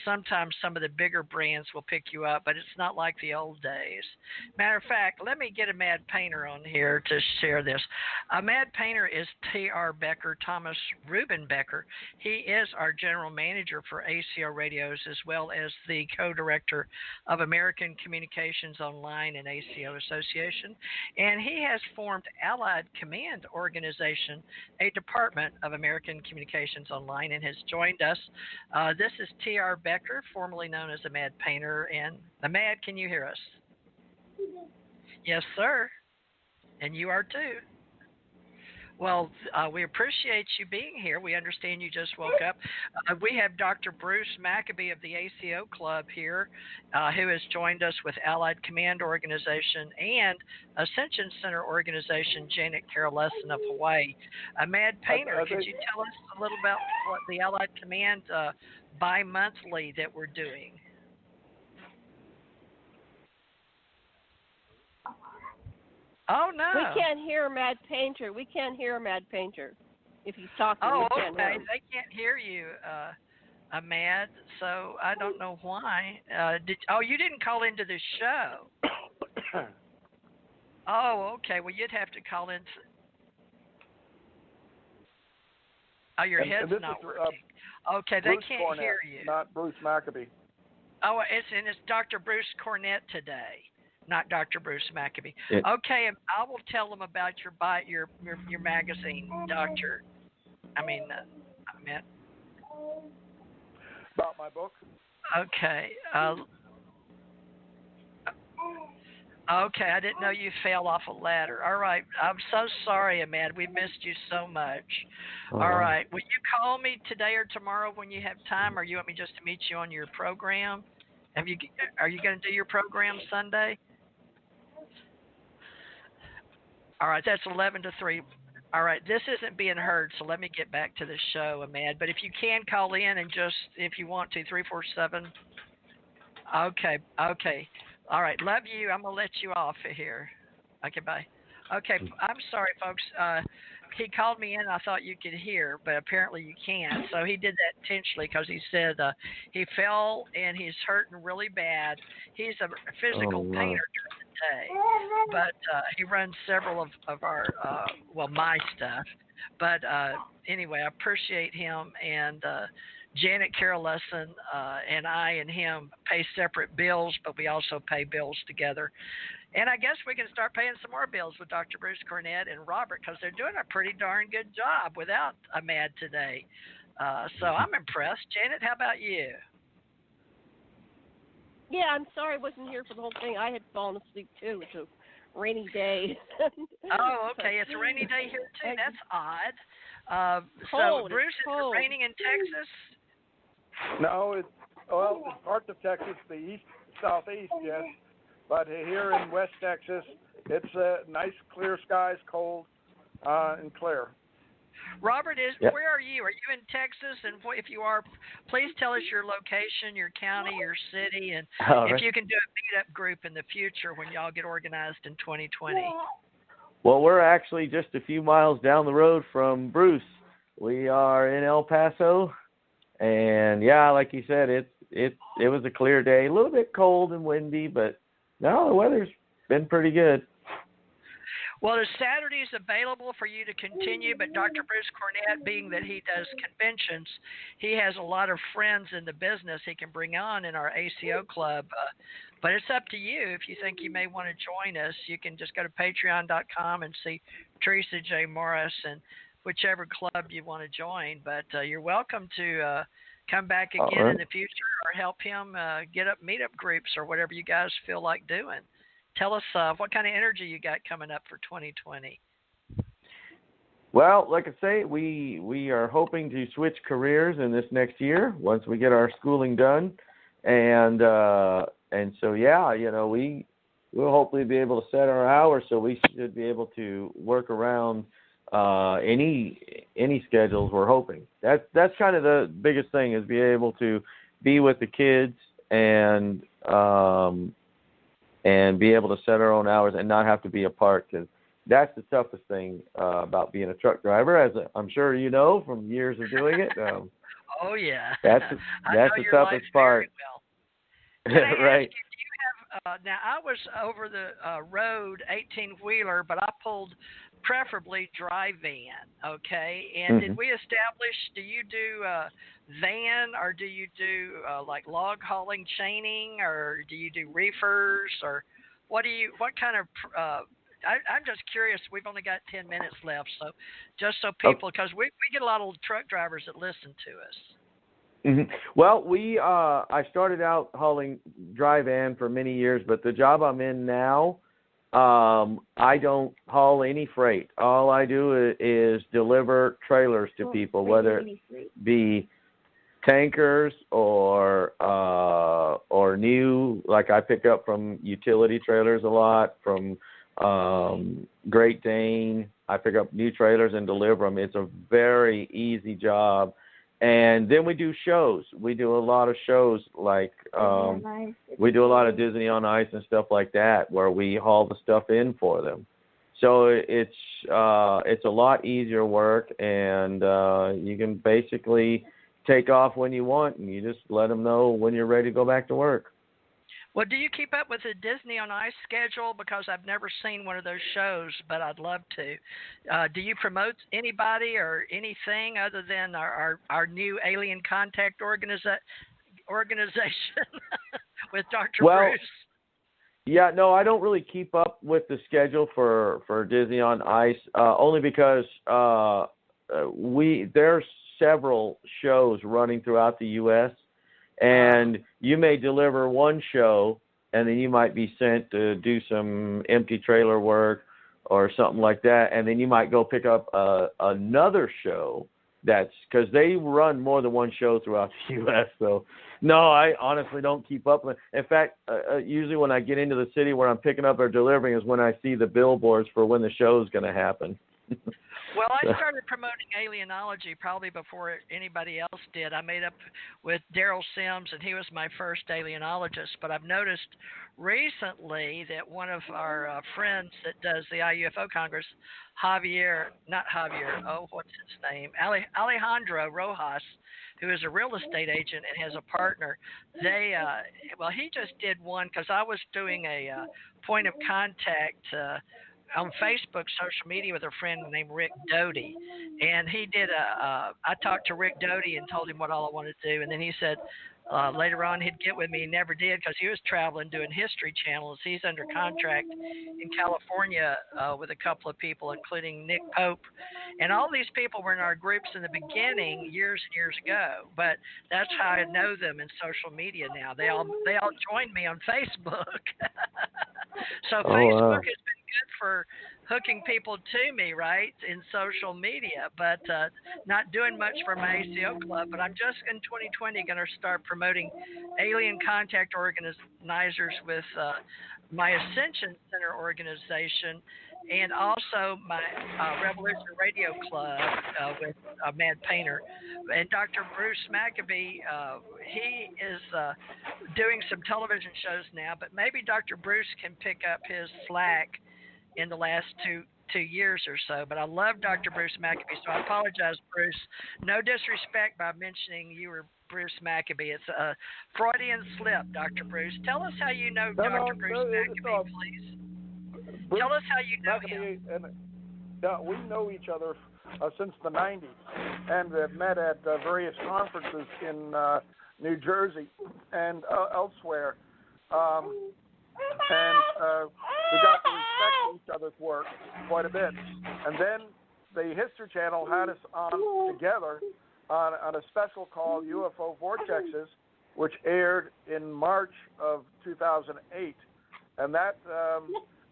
sometimes some of the bigger brands will pick you up, but it's not like the old days. Matter of fact, let me get a Mad Painter on here to share this. A Mad Painter is T.R. Becker, Thomas Reuben Becker. He is our general manager for ACO Radios, as well as the co-director of American Communications Online and ACO Association. And he has formed Allied Command Organization, a department of American Communications Online, and has joined us. This is T.R. Becker, formerly known as the Mad Painter. And the Mad, can you hear us? Yes, sir. And you are too. Well, we appreciate you being here. We understand you just woke up. We have Dr. Bruce Maccabee of the ACO Club here, who has joined us with Allied Command Organization and Ascension Center Organization, Janet Carroll Lesson of Hawaii. Mad Painter, could you tell us a little about what the Allied Command bi-monthly that we're doing? Oh, no. We can't hear Mad Painter. We can't hear Mad Painter. If he's talking, we can't hear him. They can't hear you, Mad, so I don't know why. You didn't call into the show. Oh, okay. Well, you'd have to call in. Oh, your head's not working. Okay, Bruce they can't Cornet, hear you. Not Bruce Maccabee. Oh, it's Dr. Bruce Cornet today. Not Dr. Bruce Maccabee. Yeah. Okay, I will tell them about your magazine, Doctor. About my book? Okay. Okay, I didn't know you fell off a ladder. All right, I'm so sorry, Ahmed. We missed you so much. All right, will you call me today or tomorrow when you have time, or you want me just to meet you on your program? Are you going to do your program Sunday? All right, that's 11 to 3. All right, this isn't being heard, so let me get back to the show, Ahmed. But if you can call in and just, if you want to, 347. Okay. All right, love you. I'm going to let you off here. Okay, bye. Okay, I'm sorry, folks. He called me in. I thought you could hear, but apparently you can't. So he did that intentionally because he said he fell and he's hurting really bad. He's a physical painter during the day, but he runs several of our, my stuff. But anyway, I appreciate him and Janet Carroll Lesson and I and him pay separate bills, but we also pay bills together. And I guess we can start paying some more bills with Dr. Bruce Cornet and Robert because they're doing a pretty darn good job without a Mad today. So I'm impressed. Janet, how about you? Yeah, I'm sorry I wasn't here for the whole thing. I had fallen asleep too. It's a rainy day. Oh, okay. It's a rainy day here too. That's odd. Cold. So, Bruce, is it raining in Texas? No, it's parts of Texas, the east, southeast, yes. But here in West Texas, it's nice, clear skies, cold and clear. Robert, Yep. where are you? Are you in Texas? And if you are, please tell us your location, your county, your city, and All if right. you can do a meetup group in the future when y'all get organized in 2020. Well, we're actually just a few miles down the road from Bruce. We are in El Paso, and yeah, like you said, it was a clear day, a little bit cold and windy, but no, the weather's been pretty good. Well, is Saturdays available for you to continue? But Dr. Bruce Cornet, being that he does conventions, he has a lot of friends in the business he can bring on in our ACO club. But it's up to you. If you think you may want to join us, you can just go to patreon.com and see Theresa J. Morris and whichever club you want to join. But you're welcome to come back again in the future or help him get up meetup groups or whatever you guys feel like doing. Tell us what kind of energy you got coming up for 2020. Well, like I say, we are hoping to switch careers in this next year once we get our schooling done, and so yeah, we'll hopefully be able to set our hours, so we should be able to work around any schedules. We're hoping that's kind of the biggest thing, is be able to be with the kids and be able to set our own hours and not have to be apart, because that's the toughest thing about being a truck driver, as I'm sure you know from years of doing it. Oh yeah, that's the toughest part. Can I ask right. you, do you have, now I was over the road 18-wheeler, but I pulled preferably dry van, okay? And did we establish, do you do van, or do you do like log hauling chaining, or do you do reefers, or what kind of, I'm just curious, we've only got 10 minutes left, so just so people, because we get a lot of truck drivers that listen to us. Mm-hmm. Well, I started out hauling dry van for many years, but the job I'm in now, I don't haul any freight. All I do is deliver trailers to people, whether it be tankers or new, like I pick up from utility trailers a lot, from Great Dane. I pick up new trailers and deliver them. It's a very easy job. And then we do shows. We do a lot of shows, like we do a lot of Disney on Ice and stuff like that, where we haul the stuff in for them. So it's a lot easier work, and you can basically take off when you want, and you just let them know when you're ready to go back to work. Well, do you keep up with the Disney on Ice schedule? Because I've never seen one of those shows, but I'd love to. Do you promote anybody or anything other than our new Alien Contact organization with Dr. Bruce? Yeah, no, I don't really keep up with the schedule for Disney on Ice, only because there's several shows running throughout the U.S., and you may deliver one show, and then you might be sent to do some empty trailer work or something like that, and then you might go pick up another show. That's because they run more than one show throughout the U.S. So, no, I honestly don't keep up with it. In fact, usually when I get into the city where I'm picking up or delivering is when I see the billboards for when the show is going to happen. Well, I started promoting alienology probably before anybody else did. I made up with Daryl Sims, and he was my first alienologist. But I've noticed recently that one of our friends that does the IUFO Congress, what's his name? Alejandro Rojas, who is a real estate agent and has a partner. He just did one because I was doing a point of contact on Facebook, social media, with a friend named Rick Doty, and he did I talked to Rick Doty and told him what all I wanted to do, and then he said later on he'd get with me. He never did because he was traveling doing History Channels. He's under contract in California with a couple of people, including Nick Pope, and all these people were in our groups in the beginning years and years ago. But that's how I know them in social media now. They all joined me on Facebook. So Facebook has been good for hooking people to me, right, in social media, but not doing much for my ACO club. But I'm just in 2020 going to start promoting alien contact organizers with my Ascension Center organization, and also my Revolution Radio Club with Mad Painter. And Dr. Bruce Maccabee, he is doing some television shows now, but maybe Dr. Bruce can pick up his slack in the last two years or so. But I love Dr. Bruce Maccabee, so I apologize, Bruce. No disrespect by mentioning you were Bruce Maccabee. It's a Freudian slip, Dr. Bruce. Tell us how you know Dr. Bruce Maccabee, please. Bruce, tell us how you know him. And, we know each other since the 90s, and have met at various conferences in New Jersey and elsewhere. And we got to respect each other's work quite a bit. And then the History Channel had us on together on a special called UFO Vortexes, which aired in March of 2008. And that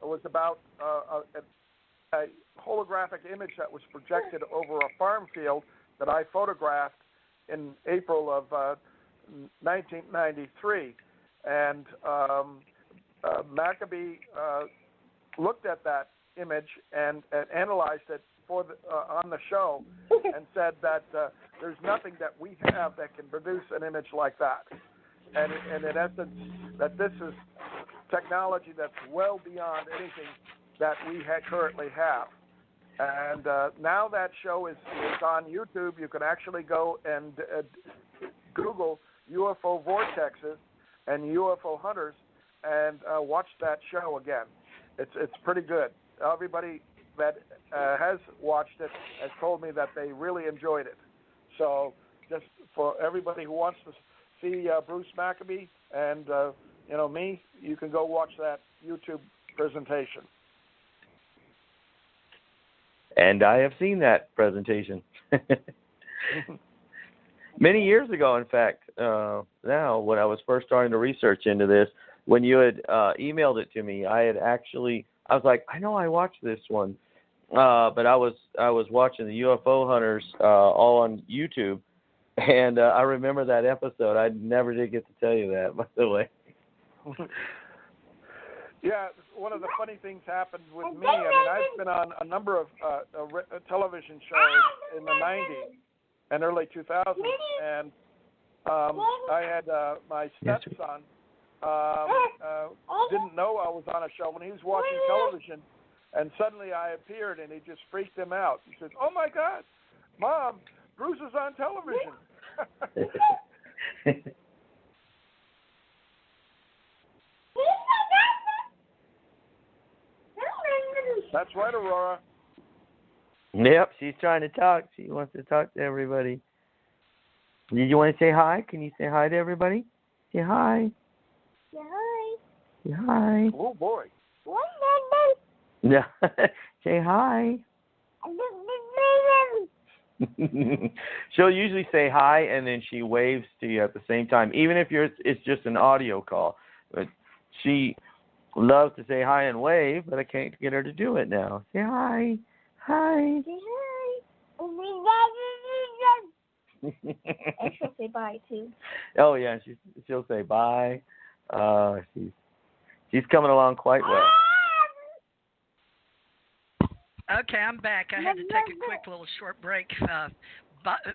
was about a holographic image that was projected over a farm field that I photographed in April of 1993. And Maccabee looked at that image and analyzed it for on the show and said that there's nothing that we have that can produce an image like that. And in essence, that this is technology that's well beyond anything that we currently have. And now that show is on YouTube. You can actually go and Google UFO Vortexes and UFO Hunters and watch that show again. It's pretty good. Everybody that has watched it has told me that they really enjoyed it. So just for everybody who wants to see Bruce Maccabee and me, you can go watch that YouTube presentation. And I have seen that presentation. Many years ago, in fact, now when I was first starting to research into this, when you had emailed it to me, I was like, I know I watched this one, but I was watching the UFO Hunters all on YouTube, and I remember that episode. I never did get to tell you that, by the way. Yeah, one of the funny things happened with me. I mean, I've been on a number of television shows in the 90s and early 2000s, and I had my stepson didn't know I was on a show when he was watching television, and suddenly I appeared, and it just freaked him out. He said, "Oh my God, Mom, Bruce is on television." That's right, Aurora. Yep, she's trying to talk. She wants to talk to everybody. Did you want to say hi? Can you say hi to everybody? Say hi. Say hi. Say hi. Oh, boy. Yeah. Say hi. She'll usually say hi, and then she waves to you at the same time, even if it's just an audio call. But she loves to say hi and wave, but I can't get her to do it now. Say hi. Hi. Say hi. And she'll say bye too. Oh yeah, she'll say bye. She's coming along quite well. Okay, I'm back. I had to take a quick little short break.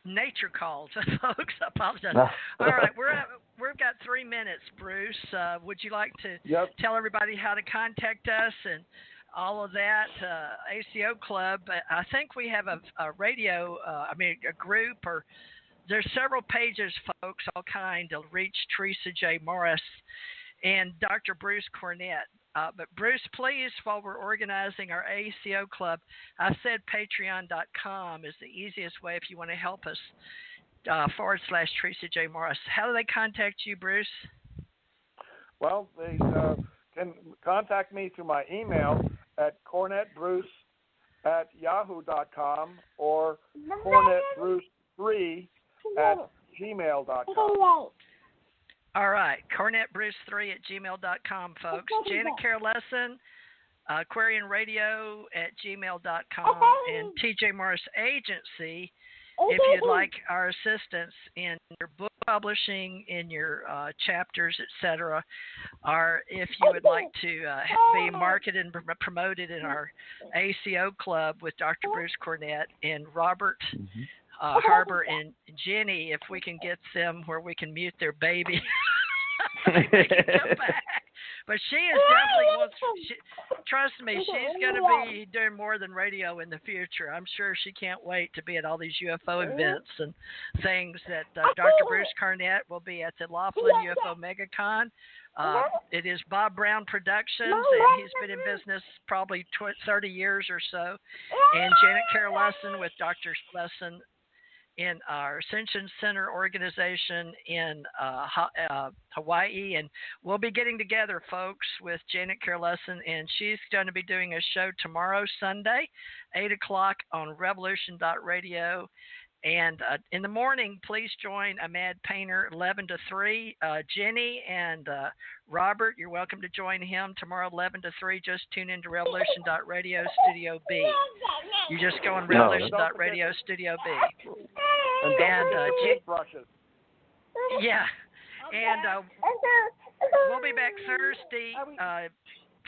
Nature called, folks. I apologize. All right, we've got 3 minutes, Bruce. Would you like to tell everybody how to contact us and all of that? ACO Club. I think we have a radio. A group, or there's several pages, folks, all kind to reach Theresa J. Morris and Dr. Bruce Cornet. But Bruce, please, while we're organizing our ACO club, I said patreon.com is the easiest way if you want to help us, / Theresa J. Morris. How do they contact you, Bruce? Well, they can contact me through my email at cornetbruce@yahoo.com or cornetbruce3@gmail.com. All right, cornetbruce3@gmail.com, folks. Janet Carolesson, aquarianradio@gmail.com, and TJ Morris Agency, if you'd like our assistance in your book publishing, in your chapters, etc., or if you would like to be marketed and promoted in our ACO club with Dr. Bruce Cornet and Robert Harbor and Jenny, if we can get them where we can mute their baby, they can come back. But she is definitely trust me, she's going to be doing more than radio in the future. I'm sure she can't wait to be at all these UFO events and things that Dr. Bruce Cornet will be at the Laughlin UFO MegaCon. It is Bob Brown Productions, and he's been in business probably 30 years or so. And Janet Carolesson with Dr. Lesson in our Ascension Center organization in Hawaii. And we'll be getting together, folks, with Janet Carolesson, and she's going to be doing a show tomorrow, Sunday, 8 o'clock on Revolution.radio. And in the morning, please join a Mad Painter 11 to 3. Jenny and Robert, you're welcome to join him tomorrow 11 to 3. Just tune into Revolution.radio Studio B. You just go on Revolution.radio Studio B. And brushes. Yeah. And we'll be back Thursday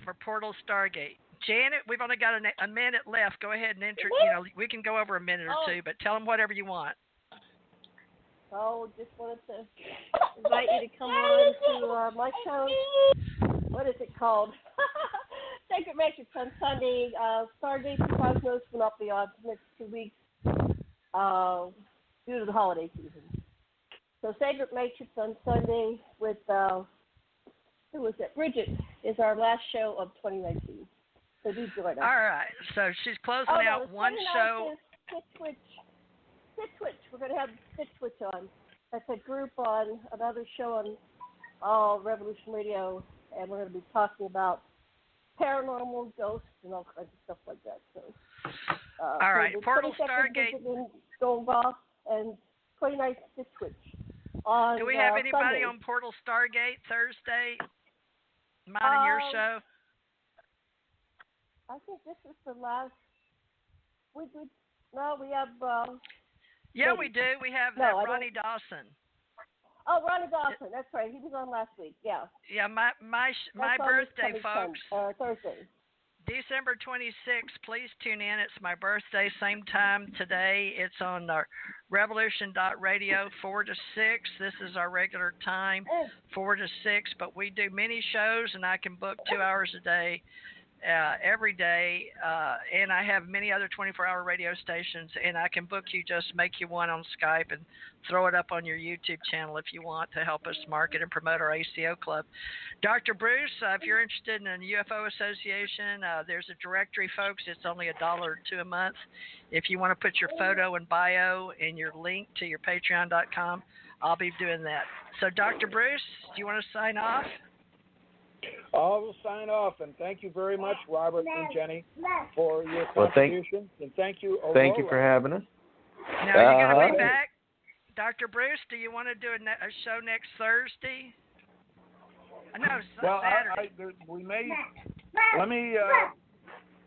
for Portal Stargate. Janet, we've only got a minute left. Go ahead and enter. We can go over a minute or two, but tell them whatever you want. Oh, just wanted to invite you to come on to my show. What is it called? Sacred Matrix on Sunday. Stargate Cosmos will not be on for the next 2 weeks due to the holiday season. So Sacred Matrix on Sunday with, who was it? Bridget is our last show of 2019. So do join us. All right. So she's closing out one show. Sit Twitch. We're going to have Sit Twitch on. That's a group on another show on Revolution Radio, and we're going to be talking about paranormal ghosts and all kinds of stuff like that. So, all right. So Portal Stargate. Going off, and 29th Sit Twitch. On, do we have anybody Sunday. on Portal Stargate Thursday? Mine and your show? I think this is the last. We have. Yeah, we do. We have Ronnie Dawson. Oh, Ronnie Dawson. That's right. He was on last week. Yeah. Yeah, my birthday, folks. Thursday. December 26th. Please tune in. It's my birthday. Same time today. It's on Revolution.radio 4 to 6. This is our regular time, 4 to 6. But we do mini shows, and I can book 2 hours a day. Every day, and I have many other 24-hour radio stations, and I can book you, just make you one on Skype and throw it up on your YouTube channel if you want to help us market and promote our ACO club. Dr. Bruce, if you're interested in a UFO association, there's a directory, folks. It's only $1 or $2 a month. If you want to put your photo and bio and your link to your patreon.com, I'll be doing that. So, Dr. Bruce, do you want to sign off? I will sign off, and thank you very much, Robert and Jenny, for your contributions, and thank you, Aurora. Thank you for having us. Now, you're going to be back? Dr. Bruce, do you want to do a show next Thursday? No, Saturday. Let me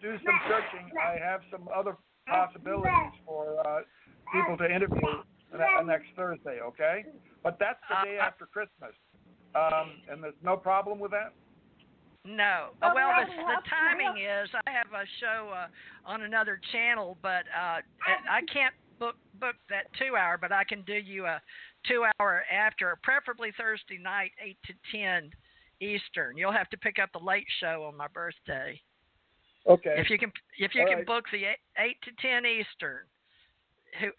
do some searching. I have some other possibilities for people to interview next Thursday, okay? But that's the day after Christmas. And there's no problem with that? No. Well, the timing is I have a show on another channel, but I can't book that 2 hour, but I can do you a 2 hour after, preferably Thursday night, 8 to 10 Eastern. You'll have to pick up the late show on my birthday. Okay. If you can book the 8 to 10 Eastern,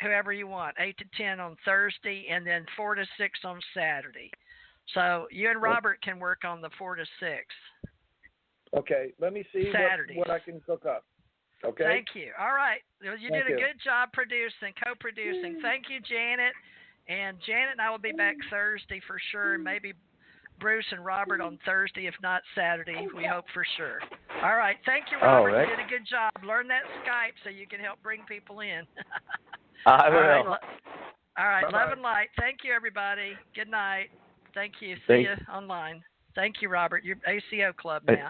whoever you want, 8 to 10 on Thursday, and then 4 to 6 on Saturday. So you and Robert can work on the 4 to 6. Okay, let me see what I can cook up. Okay. Thank you. All right. You did a good job producing, co-producing. Thank you, Janet. And Janet and I will be back Thursday for sure, and maybe Bruce and Robert on Thursday, if not Saturday. We hope for sure. All right. Thank you, Robert. All right. You did a good job. Learn that Skype so you can help bring people in. I will. All right. Bye-bye. Love and light. Thank you, everybody. Good night. Thank you. See Thank you online. Thank you, Robert. You're ACO Club now.